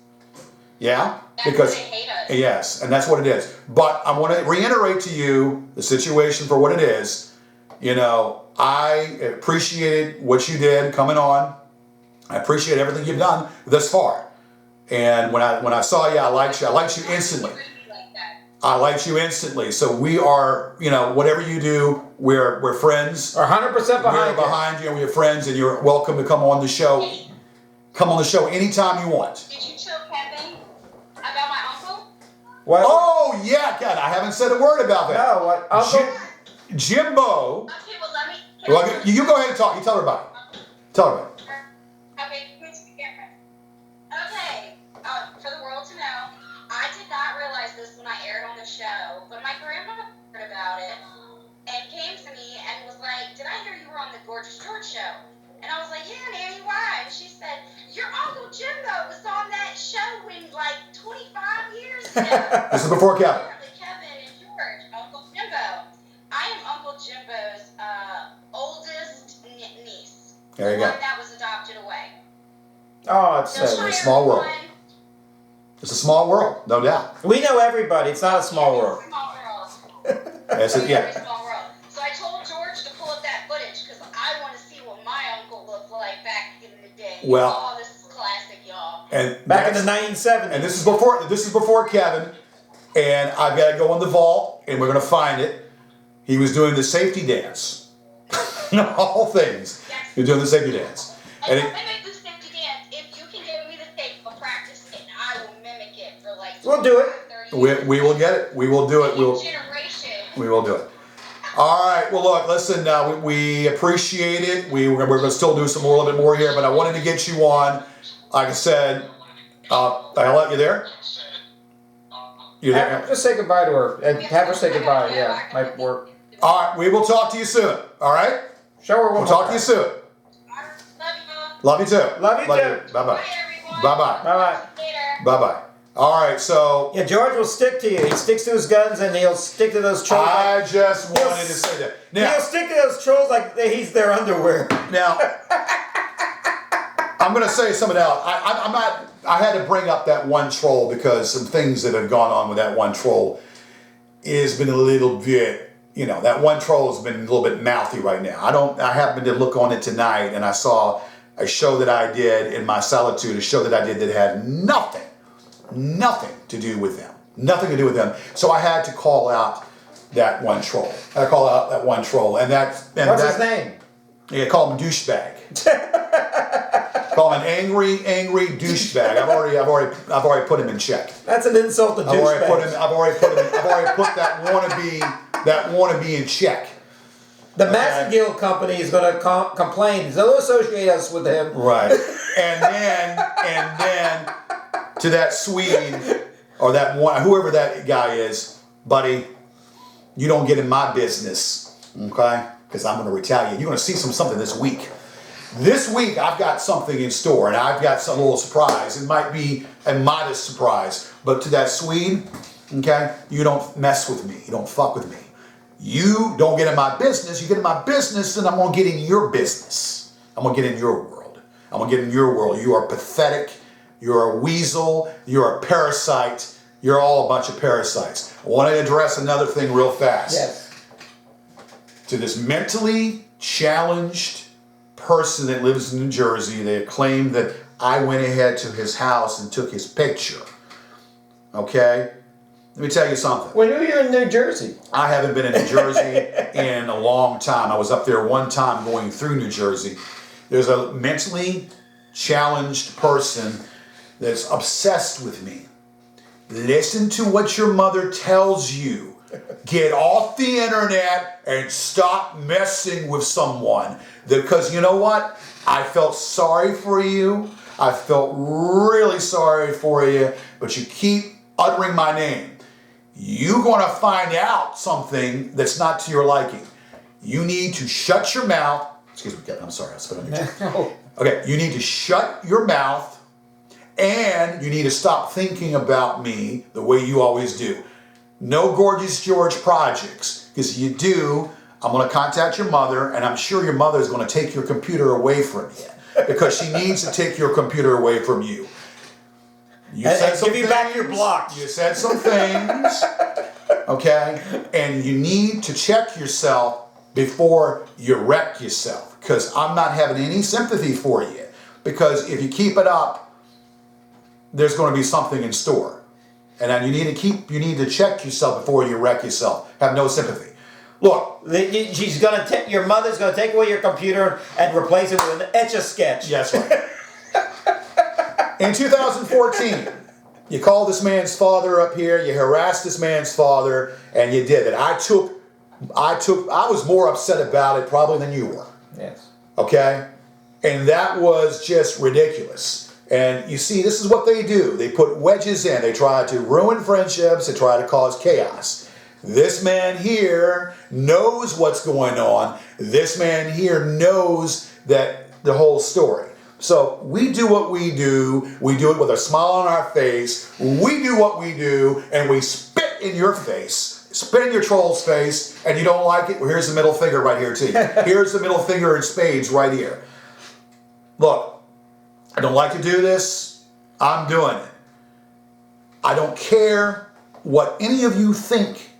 Yeah? Because they hate us. Yes, and that's what it is. But I want to reiterate to you the situation for what it is. I appreciated what you did coming on. I appreciate everything you've done thus far. And when I saw you, I liked you. I liked you instantly. I liked you instantly. So we are, whatever you do, we're friends. We're 100% behind We're behind you, and we're friends, and you're welcome to come on the show. Come on the show anytime you want. Did you tell Kevin about my uncle? What? Oh yeah, God, I haven't said a word about that. No, what? Uncle? Jimbo. Okay, well let me. Well, you go ahead and talk. You tell her about it. Tell her about it. Okay, please be careful. Okay, for the world to know, I did not realize this when I aired on the show, but my grandma heard about it and came to me and was like, "Did I hear you were on the Gorgeous George show?" And I was like, "Yeah, Nanny, why?" And she said, "Your Uncle Jimbo was on that show when like 25 years ago." This is before Kevin. Apparently, Kevin and George, Uncle Jimbo. I am Uncle Jimbo's oldest niece. There you the go. one that was adopted away. Oh, it's So so. a small world. everyone- It's a small world, no doubt. We know everybody. It's not a small world. It's a small world. Yes, It's a yeah. very small world. So I told George to pull up that footage because I want to see what my uncle looked like back in the day. Well- Oh, this is classic, y'all. And Back in the that's- 1970s. And this is before Kevin, and I've got to go in the vault, and we're gonna find it. He was doing the safety dance. All things. Yes. He was doing the safety dance. And And if it, I make this safety dance, if you can give me the tape for practice, and I will mimic it for like We'll do it. 30 years. we will get it. We will do it. Generation. We will do it. All right. Well, look, listen. We appreciate it. We're going to still do some more, a little bit more here, but I wanted to get you on. Like I said, I'll let you there. You there? Just say goodbye to her and have her say goodbye. Yeah, might work. All right, we will talk to you soon. All right? Sure, We'll talk to you soon. Love Love you. you too. Love you too. Bye-bye. Bye, everyone. Bye-bye. Bye-bye. Later. Bye-bye. All right, so Yeah, George will stick to you. He sticks to his guns and he'll stick to those trolls. I just wanted to say that. Now, He'll stick to those trolls like he's their underwear. Now, I'm going to say something else. I'm not. I had to bring up that one troll because some things that have gone on with that one troll has been a little bit. That one troll has been a little bit mouthy right now. I happened to look on it tonight and I saw a show that I did in my solitude. A show that I did that had nothing to do with them. Nothing to do with them. So I had to call out that one troll. And What's his name? Yeah, call him douchebag. Call him an angry douchebag. I've already put him in check. That's an insult to douchebag. I've already put that wannabe in check. The Massagill Company is going to complain. They'll associate us with him. Right. And then to that Swede or that one, whoever that guy is, buddy, you don't get in my business, okay? Because I'm going to retaliate. You're going to see something this week. This week, I've got something in store, and I've got some little surprise. It might be a modest surprise, but to that Swede, okay, you don't mess with me. You don't fuck with me. You don't get in my business. You get in my business, then I'm going to get in your business. I'm going to get in your world. I'm going to get in your world. You are pathetic. You're a weasel. You're a parasite. You're all a bunch of parasites. I want to address another thing real fast. Yes. To this mentally challenged person that lives in New Jersey, they claim that I went ahead to his house and took his picture. Okay? Let me tell you something. When you were in New Jersey. I haven't been in New Jersey in a long time. I was up there one time going through New Jersey. There's a mentally challenged person that's obsessed with me. Listen to what your mother tells you. Get off the internet and stop messing with someone. Because you know what? I felt sorry for you. I felt really sorry for you. But you keep uttering my name. You're going to find out something that's not to your liking. You need to shut your mouth. Excuse me, Kevin. I'm sorry. I spit on your chin. Okay, you need to shut your mouth. And you need to stop thinking about me the way you always do. No Gorgeous George projects, because you do, I'm going to contact your mother, and I'm sure your mother is going to take your computer away from you, because she needs to take your computer away from you. You And give you back your blocks. You said some things, okay? And you need to check yourself before you wreck yourself, because I'm not having any sympathy for you, because if you keep it up, there's going to be something in store. And then you need to check yourself before you wreck yourself. Have no sympathy. Look. Your mother's going to take away your computer and replace it with an Etch-a-Sketch. Yes, right. In 2014, you called this man's father up here, you harassed this man's father, and you did it. I was more upset about it probably than you were. Yes. Okay? And that was just ridiculous. And you see, this is what they do. They put wedges in. They try to ruin friendships. They try to cause chaos. This man here knows what's going on. This man here knows that the whole story. So we do what we do. We do it with a smile on our face. We do what we do, and we spit in your face. Spit in your troll's face, and you don't like it? Well, here's the middle finger right here, too. Here's the middle finger in spades right here. Look. I don't like to do this. I'm doing it. I don't care what any of you think,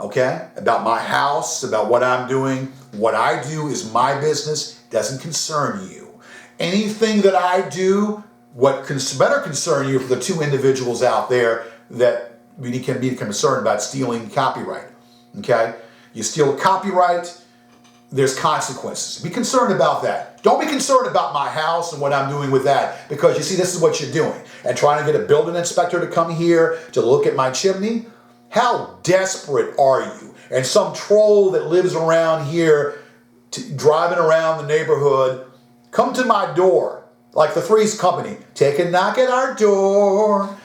okay, about my house, about what I'm doing. What I do is my business. Doesn't concern you. Anything that I do, what better concern you for the two individuals out there that really can be concerned about stealing copyright, okay? You steal copyright, there's consequences. Be concerned about that. Don't be concerned about my house and what I'm doing with that, because you see, this is what you're doing. And trying to get a building inspector to come here to look at my chimney? How desperate are you? And some troll that lives around here, driving around the neighborhood, come to my door, like the Three's Company. Take a knock at our door.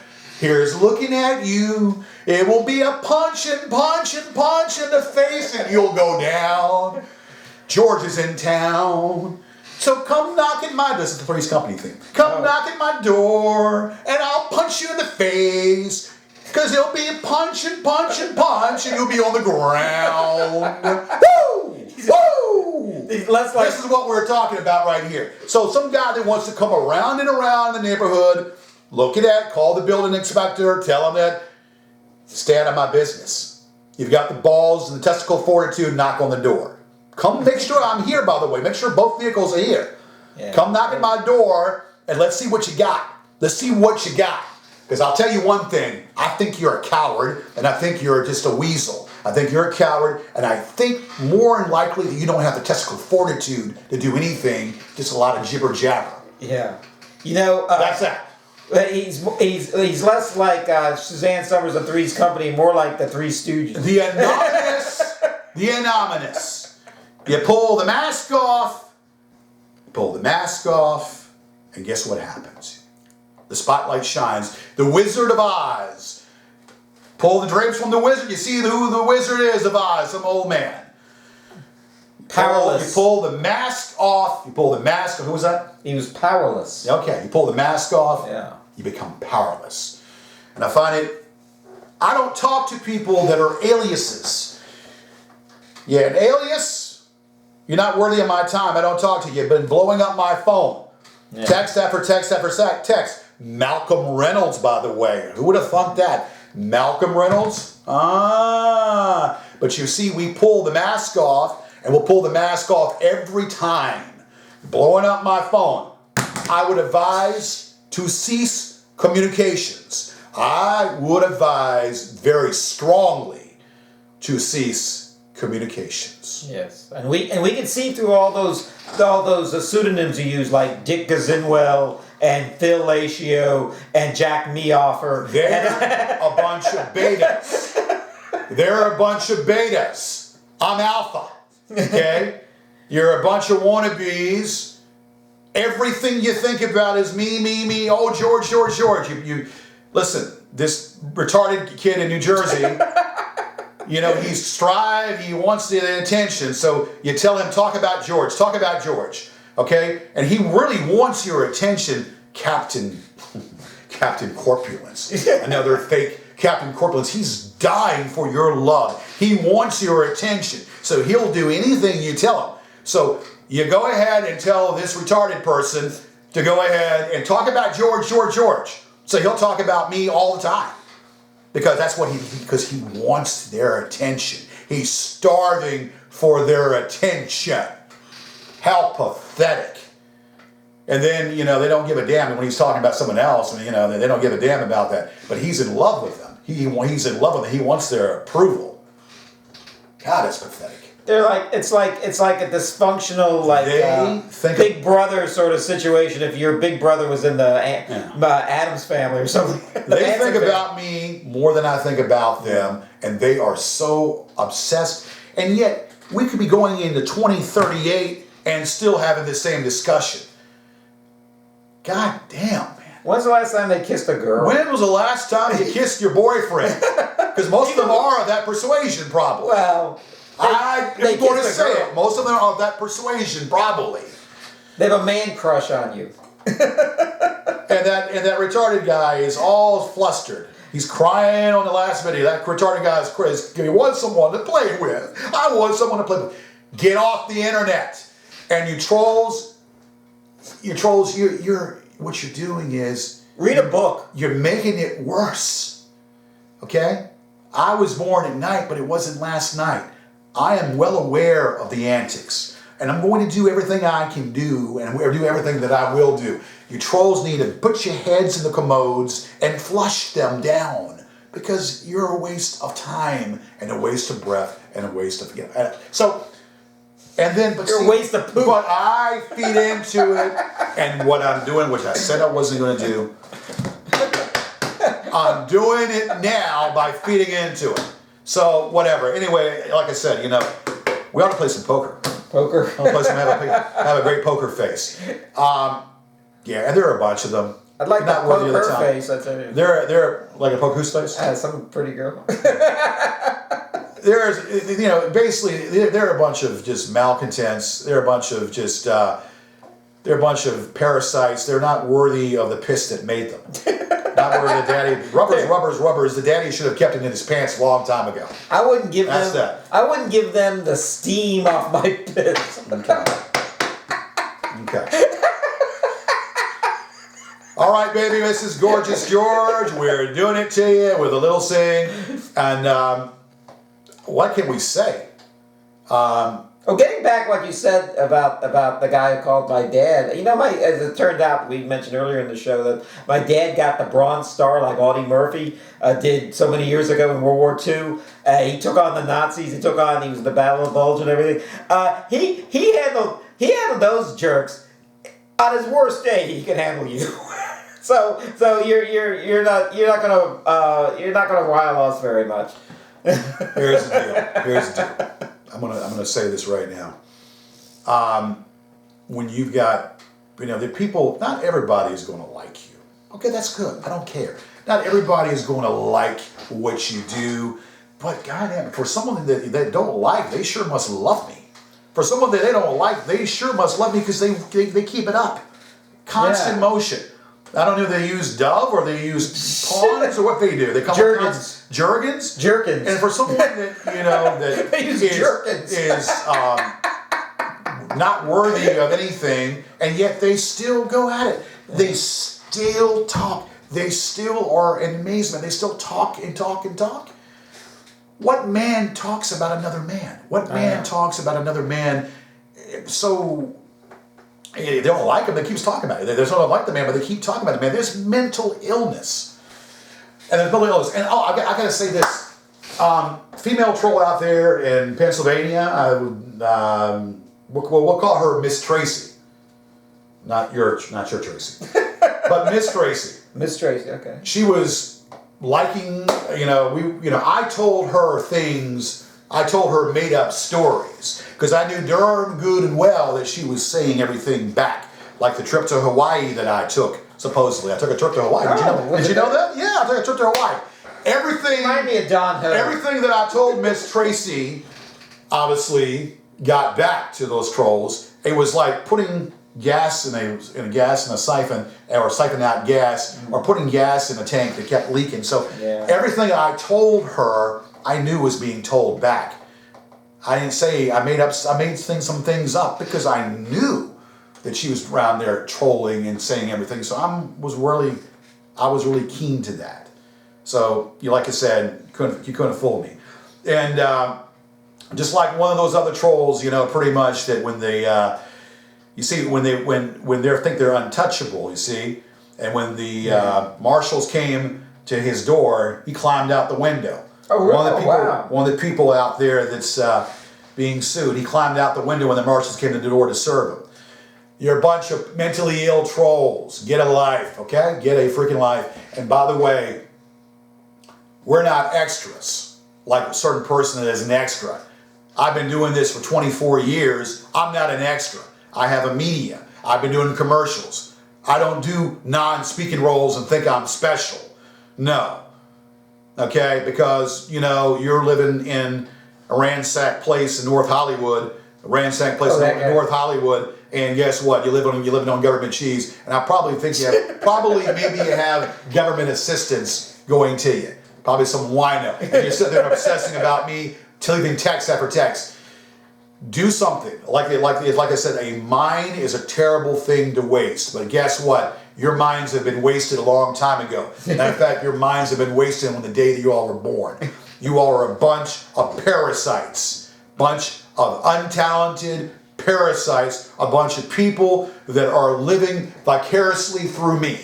Here's looking at you. It will be a punch and punch and punch in the face and you'll go down. George is in town. So come knock at my, this is the Three's Company theme. Come knock at my door and I'll punch you in the face. Because it'll be a punch and punch and punch and you'll be on the ground. Woo! Woo! Less like, This is what we're talking about right here. So some guy that wants to come around and around the neighborhood, look at that, call the building inspector, tell him that, stay out of my business. You've got the balls and the testicle fortitude, knock on the door. Come make sure I'm here, by the way. Make sure both vehicles are here. Yeah. Come knock at my door and let's see what you got. Let's see what you got. Because I'll tell you one thing, I think you're a coward and I think you're just a weasel. I think you're a coward and I think more than likely that you don't have the testicle fortitude to do anything, just a lot of jibber jabber. yeah. You know, That's that. he's less like Suzanne Summers of Three's Company, more like the Three Stooges. The anonymous, the anonymous. You pull the mask off, and guess what happens? The spotlight shines. The Wizard of Oz. Pull the drapes from the wizard. You see who the wizard is of Oz, some old man. Powerless. You pull the mask off. Who was that? He was powerless. Okay, you pull the mask off. Yeah. You become powerless. And I find it, I don't talk to people that are aliases. Yeah, an alias, you're not worthy of my time. I don't talk to you. You've been blowing up my phone. Yeah. Text after text after text. Malcolm Reynolds, by the way. Who would have thought that? Malcolm Reynolds? But you see, we pull the mask off, and we'll pull the mask off every time. Blowing up my phone. I would advise to cease communications. I would advise very strongly to cease communications. Yes, and we can see through all those pseudonyms you use, like Dick Gazinwell and Phil Lacio and Jack Meoffer. They're a bunch of betas. They're a bunch of betas. I'm alpha. Okay? You're a bunch of wannabes. Everything you think about is me. Oh, George. You listen, this retarded kid in New Jersey, he's strived, he wants the attention. So you tell him, talk about George. Okay? And he really wants your attention, Captain Corpulence. Another fake Captain Corpulence. He's dying for your love. He wants your attention. So he'll do anything you tell him. So you go ahead and tell this retarded person to go ahead and talk about George. So he'll talk about me all the time. Because that's what because he wants their attention. He's starving for their attention. How pathetic. And then, they don't give a damn when he's talking about someone else. They don't give a damn about that. But he's in love with them. He's in love with them. He wants their approval. God, that's pathetic. They're like it's like a dysfunctional Big Brother sort of situation. If your Big Brother was in the Addams Family or something, they think about me more than I think about them, and they are so obsessed. And yet, we could be going into 2038 and still having the same discussion. God damn, man. When's the last time they kissed a girl? When was the last time you kissed your boyfriend? Because most of them are of that persuasion, probably. Well, I'm going to say it. Most of them are of that persuasion, probably. They have a man crush on you. And that retarded guy is all flustered. He's crying on the last video. That retarded guy is crazy. He wants someone to play with. I want someone to play with. Get off the internet. And you trolls, what you're doing is read a book. You're making it worse. Okay? I was born at night, but it wasn't last night. I am well aware of the antics. And I'm going to do everything I can do and do everything that I will do. You trolls need to put your heads in the commodes and flush them down. Because you're a waste of time and a waste of breath and a waste of... but you're a waste of poop. But I feed into it. And what I'm doing, which I said I wasn't going to do, I'm doing it now by feeding into it. So, whatever. Anyway, like I said, we ought to play some poker. Poker? I'll play some, have a great poker face. And there are a bunch of them. I'd like to not worthy poke of the her time. face. I tell you. They're like a poke whose face? Some pretty girl. There's, basically, they're a bunch of just malcontents. They're a bunch of just, they're a bunch of parasites. They're not worthy of the piss that made them. Not worthy of the daddy. Rubbers. The daddy should have kept it in his pants a long time ago. I wouldn't give That's them. that. I wouldn't give them the steam off my piss. Okay. All right, baby, this is Gorgeous George. We're doing it to you with a little sing. And what can we say? Getting back what you said about the guy who called my dad. As it turned out, we mentioned earlier in the show that my dad got the Bronze Star like Audie Murphy did so many years ago in World War II. He took on the Nazis. He was in the Battle of Bulge and everything. He handled those jerks on his worst day. He can handle you. So you're not gonna rile us very much. Here's the deal. I'm gonna say this right now. When you've got, the people, not everybody is going to like you. Okay, that's good. I don't care. Not everybody is going to like what you do, but goddamn, for someone that they don't like, they sure must love me. For someone that they don't like, they sure must love me because they keep it up. Constant motion. I don't know if they use Dove or they use Pawns or what they do. They come Jergens. Jergens. And for someone that that they use is not worthy of anything, and yet they still go at it. They still talk. They still are in amazement. They still talk and talk and talk. What man talks about another man? What man talks about another man? So. They don't like him, they keep talking about it. They don't like the man, but they keep talking about the man. There's mental illness. And there's mental illness. And I got to say this. Female troll out there in Pennsylvania, we'll call her Miss Tracy. Not your Tracy. But Miss Tracy. Miss Tracy, okay. She was liking, I told her things. I told her made up stories because I knew darn good and well that she was saying everything back, like the trip to Hawaii that I took. Supposedly, I took a trip to Hawaii. Did you know that? Yeah, I took a trip to Hawaii. Everything. Remind me of Don Ho. Everything that I told Miss Tracy, obviously, got back to those trolls. It was like putting gas in a siphon, or siphon out gas, or putting gas in a tank that kept leaking. So everything I told her, I knew was being told back. I didn't say I made some things up because I knew that she was around there trolling and saying everything. So I was really keen to that. So like I said, you couldn't fool me. And just like one of those other trolls, pretty much that when they you see when they think they're untouchable, you see, and when the marshals came to his door, he climbed out the window. Oh, really? One of the people out there that's being sued, he climbed out the window when the marshals came to the door to serve him. You're a bunch of mentally ill trolls. Get a life, okay? Get a freaking life. And by the way, we're not extras, like a certain person that is an extra. I've been doing this for 24 years. I'm not an extra. I have a media. I've been doing commercials. I don't do non-speaking roles and think I'm special. No. Okay, because you're living in a ransacked place in North Hollywood, North Hollywood, and guess what? You're living on government cheese, and I probably think you have government assistance going to you, probably some wino, and you're sitting there obsessing about me, leaving text after text. Do something. Like I said, a mind is a terrible thing to waste, but guess what? Your minds have been wasted a long time ago. And in fact, your minds have been wasted on the day that you all were born. You all are a bunch of parasites, bunch of untalented parasites, a bunch of people that are living vicariously through me,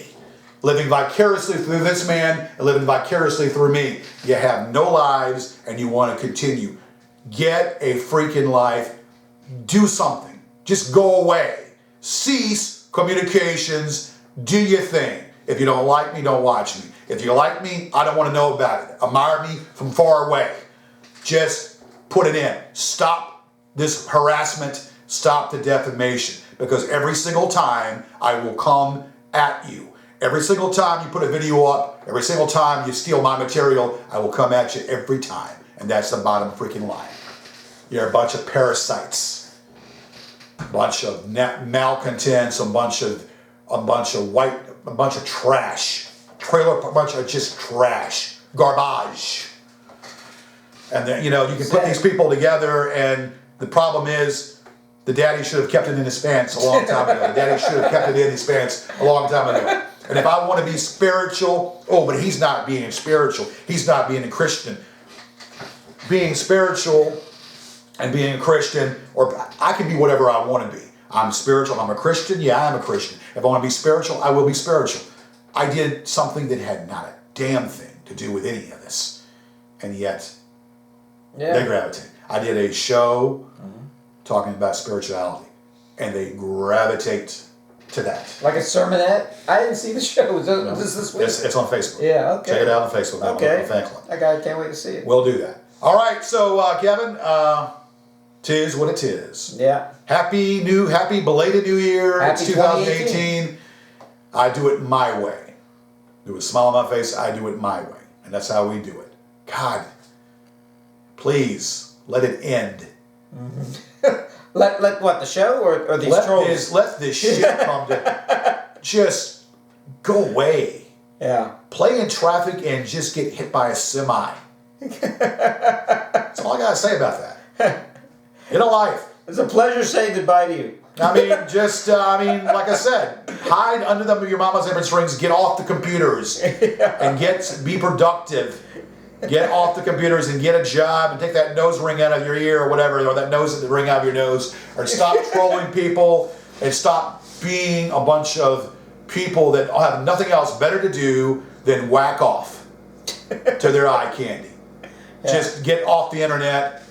living vicariously through this man, and living vicariously through me. You have no lives, and you want to continue. Get a freaking life. Do something. Just go away. Cease communications. Do your thing. If you don't like me, don't watch me. If you like me, I don't want to know about it. Admire me from far away. Just put it in. Stop this harassment. Stop the defamation. Because every single time I will come at you. Every single time you put a video up, every single time you steal my material, I will come at you every time. And that's the bottom freaking line. You're a bunch of parasites, a bunch of malcontents, a bunch of trash, a bunch of just trash, garbage. And then, you know, you can put these people together, and the problem is the daddy should have kept it in his pants a long time ago. The daddy should have kept it in his pants a long time ago. And if I want to be spiritual, but he's not being spiritual. He's not being a Christian. Being spiritual and being a Christian, or I can be whatever I want to be. I'm spiritual. I'm a Christian. Yeah, I'm a Christian. If I want to be spiritual, I will be spiritual. I did something that had not a damn thing to do with any of this. And yet, they gravitate. I did a show talking about spirituality, and they gravitate to that. Like a sermonette? I didn't see the show. Is this week? It's on Facebook. Yeah, okay. Check it out on Facebook. Okay. Fan club. I can't wait to see it. We'll do that. All right, so Kevin, tis what it is. Yeah. Happy belated New Year. Happy It's 2018. I do it my way. Do a smile on my face. I do it my way, and that's how we do it. God, please let it end. Let what, the show or these trolls? Let this shit come to just go away. Yeah. Play in traffic and just get hit by a semi. That's all I gotta say about that. Get a life. It's a pleasure saying goodbye to you. I mean, like I said, hide under your mama's apron strings. Get off the computers and be productive. Get off the computers and get a job and take that nose ring out of your ear or whatever, or that nose ring out of your nose, or stop trolling people and stop being a bunch of people that have nothing else better to do than whack off to their eye candy. Yeah. Just get off the internet.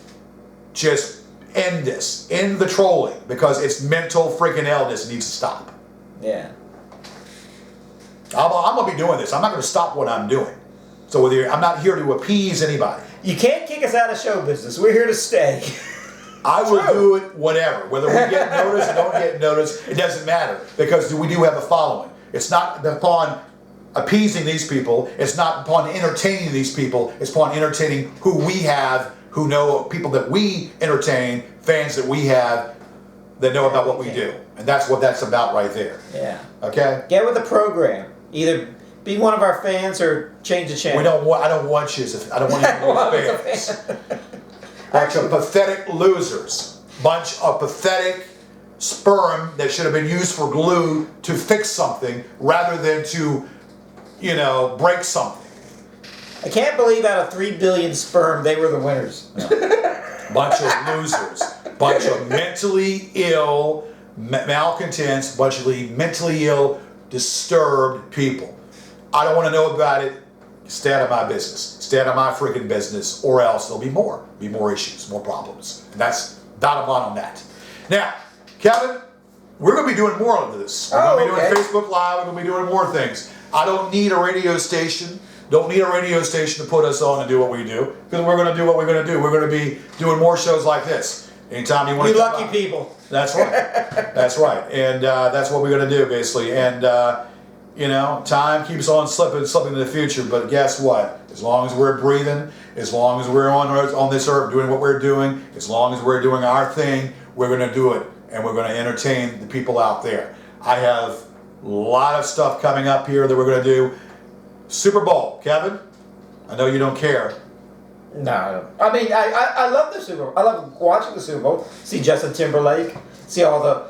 Just end this. End the trolling, because it's mental freaking illness. It needs to stop. Yeah. I'm going to be doing this. I'm not going to stop what I'm doing. So I'm not here to appease anybody. You can't kick us out of show business. We're here to stay. I will do it whatever. Whether we get noticed or don't get noticed, it doesn't matter, because we do have a following. It's not upon appeasing these people. It's not upon entertaining these people. It's upon entertaining who we have, who know people that we entertain, fans that we have that know about what we do. And that's what that's about right there. Yeah. Okay? Get with the program. Either be one of our fans or change the channel. I don't want you. I don't want you to be fans. Bunch of pathetic losers. Bunch of pathetic sperm that should have been used for glue to fix something rather than to, break something. I can't believe out of 3 billion sperm, they were the winners. No. Bunch of losers. Bunch of mentally ill malcontents. Bunch of mentally ill, disturbed people. I don't want to know about it. Stay out of my business. Stay out of my freaking business, or else there'll be more issues, more problems. And that's bottom line on that. Now, Kevin, we're going to be doing more of this. We're going to be doing Facebook Live. We're going to be doing more things. I don't need a radio station. Don't need a radio station to put us on and do what we do, because we're going to do what we're going to do. We're going to be doing more shows like this. Anytime you want to. You lucky people. That's right. That's right. And that's what we're going to do, basically. And, time keeps on slipping into the future. But guess what? As long as we're breathing, as long as we're on this earth doing what we're doing, as long as we're doing our thing, we're going to do it. And we're going to entertain the people out there. I have a lot of stuff coming up here that we're going to do. Super Bowl, Kevin, I know you don't care. No. I mean, I love the Super Bowl. I love watching the Super Bowl. See Justin Timberlake. See all the.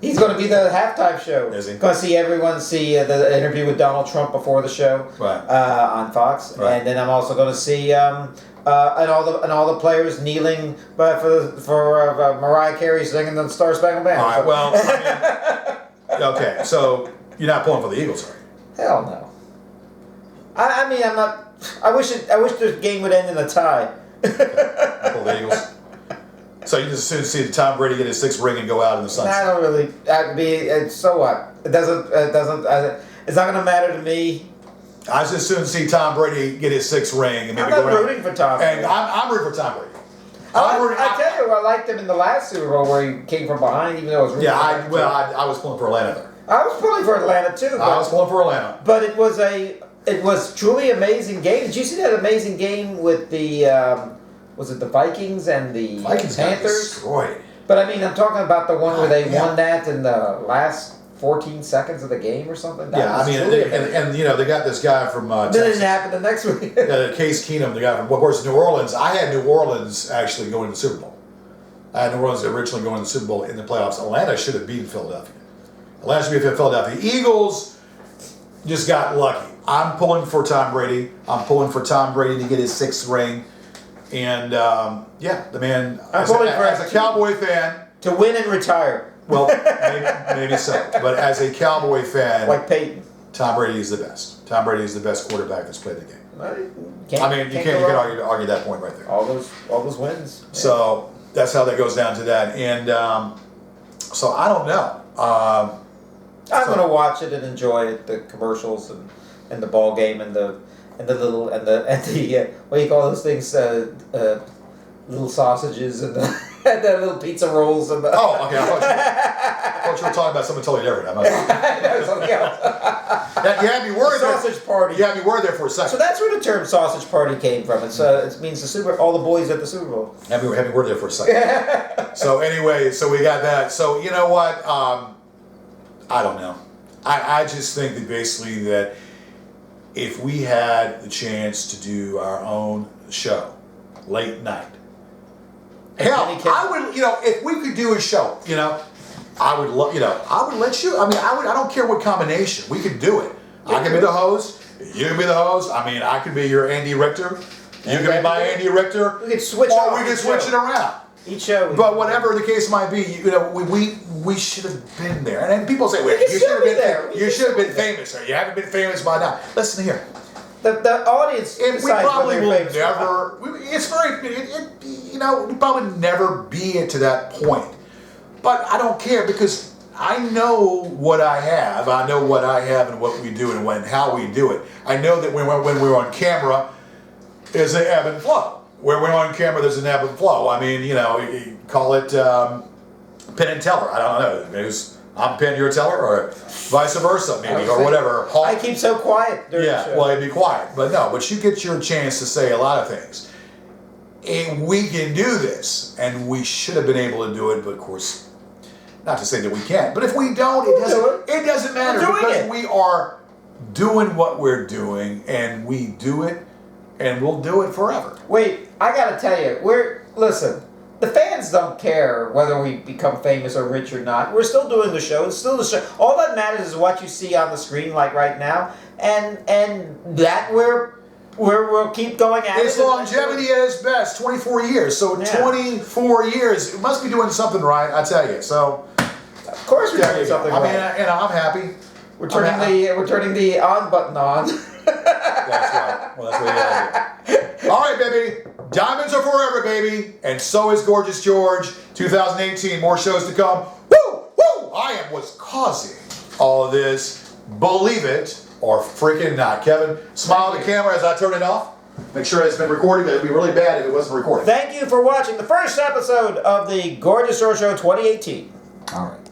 He's going to be the halftime show. Is he? Going to see everyone see the interview with Donald Trump before the show. Right. On Fox, right. And then I'm also going to see and all the players kneeling for Mariah Carey singing the Star Spangled Banner. All right. Well. Okay. So you're not pulling for the Eagles, are you? Hell no. I mean, I'm not. I wish the game would end in a tie. Pull the Eagles. So you just as soon see Tom Brady get his 6th ring and go out in the sunset. I don't really. So what? It doesn't. It's not going to matter to me. I just as soon see Tom Brady get his 6th ring and maybe I'm not rooting for Tom Brady. And I'm rooting for Tom Brady. I tell you, I liked him in the last Super Bowl where he came from behind, even though it was. I was pulling for Atlanta there. I was pulling for Atlanta too. I was pulling for Atlanta. But it was truly amazing game. Did you see that amazing game with the was it the Vikings and the Vikings got Panthers? destroyed. But I mean, I'm talking about the one where they Yeah. won that in the last 14 seconds of the game or something. That Yeah, I was mean, truly amazing. and you know, they got this guy from Then it Texas. didn't happen the next week. Case Keenum, the guy from, of course, New Orleans. I had New Orleans actually going to the Super Bowl. I had New Orleans originally going to the Super Bowl in the playoffs. Atlanta should have beaten Philadelphia. Atlanta should have beaten Philadelphia. Eagles just got lucky. I'm pulling for Tom Brady. I'm pulling for Tom Brady to get his 6th ring. And yeah, the man, I'm as a, pulling for as a Cowboy fan, To win and retire, well, maybe so. But as a Cowboy fan, like Peyton. Tom Brady is the best. Tom Brady is the best quarterback that's played the game. Can't, I mean, you can't argue that point right there. all those wins. So that's how that goes down to that. And so I don't know. I'm gonna watch it and enjoy it, the commercials and the ball game and the little and the what do you call those things? Little sausages and the and the little pizza rolls and the. Oh, okay. I thought you were talking about something totally different. No, something else. You had me worried there. Sausage party. You had me worried there for a So second. that's where the term sausage party came from. It means all the boys at the Super Bowl. Had me worried there for a second. So anyway, so we got that. So you know what? I don't know. I just think that basically that if we had the chance to do our own show late night, hell, I would, if we could do a show, I would love, I would let you. I mean, I don't care what combination. We could do it. I can be the host. You can be the host. I mean, I could be your Andy Richter. You can be my Andy Richter. We could switch or off we could each switch show. it around. Each show. But whatever the case might be, we should have been there. And then people say, "Wait, can you still should have be been there. We You can should have still been be there. famous, or you haven't been famous by now." Listen here. The audience. We decides probably whether will they're famous or not. never. It's very. We probably never be to that point. But I don't care because I know what I have. I know what I have and what we do and how we do it. I know that when we're on camera, there's an ebb and flow. When we're on camera, there's an ebb and flow. I mean, you call it Penn and Teller. I don't know. Maybe I'm Penn, you're a Teller, or vice versa, maybe, or whatever. I keep so quiet during the show. Well, it'd be quiet. But you get your chance to say a lot of things. And we can do this, and we should have been able to do it, but of course, not to say that we can't. But if we don't, it doesn't matter We're doing because it. we are doing what we're doing, and we do it, and we'll do it forever. Wait, I gotta tell you, listen. The fans don't care whether we become famous or rich or not. We're still doing the show. It's still the show. All that matters is what you see on the screen, like right now, and that we'll keep going at Its it. longevity at its best, 24 years. So Yeah. 24 years, it must be doing something right, I tell you. So Of course, we're there doing you go. something I mean, right. I'm happy. We're turning the on button on. That's right. Well, that's what you gotta do. All right, baby. Diamonds are forever, baby. And so is Gorgeous George. 2018, more shows to come. Woo! Woo! I am what's causing all of this. Believe it or freaking not. Kevin, smile at the camera as I turn it off. Make sure it's been recording. It would be really bad if it wasn't recording. Thank you for watching the first episode of the Gorgeous George Show 2018. All right.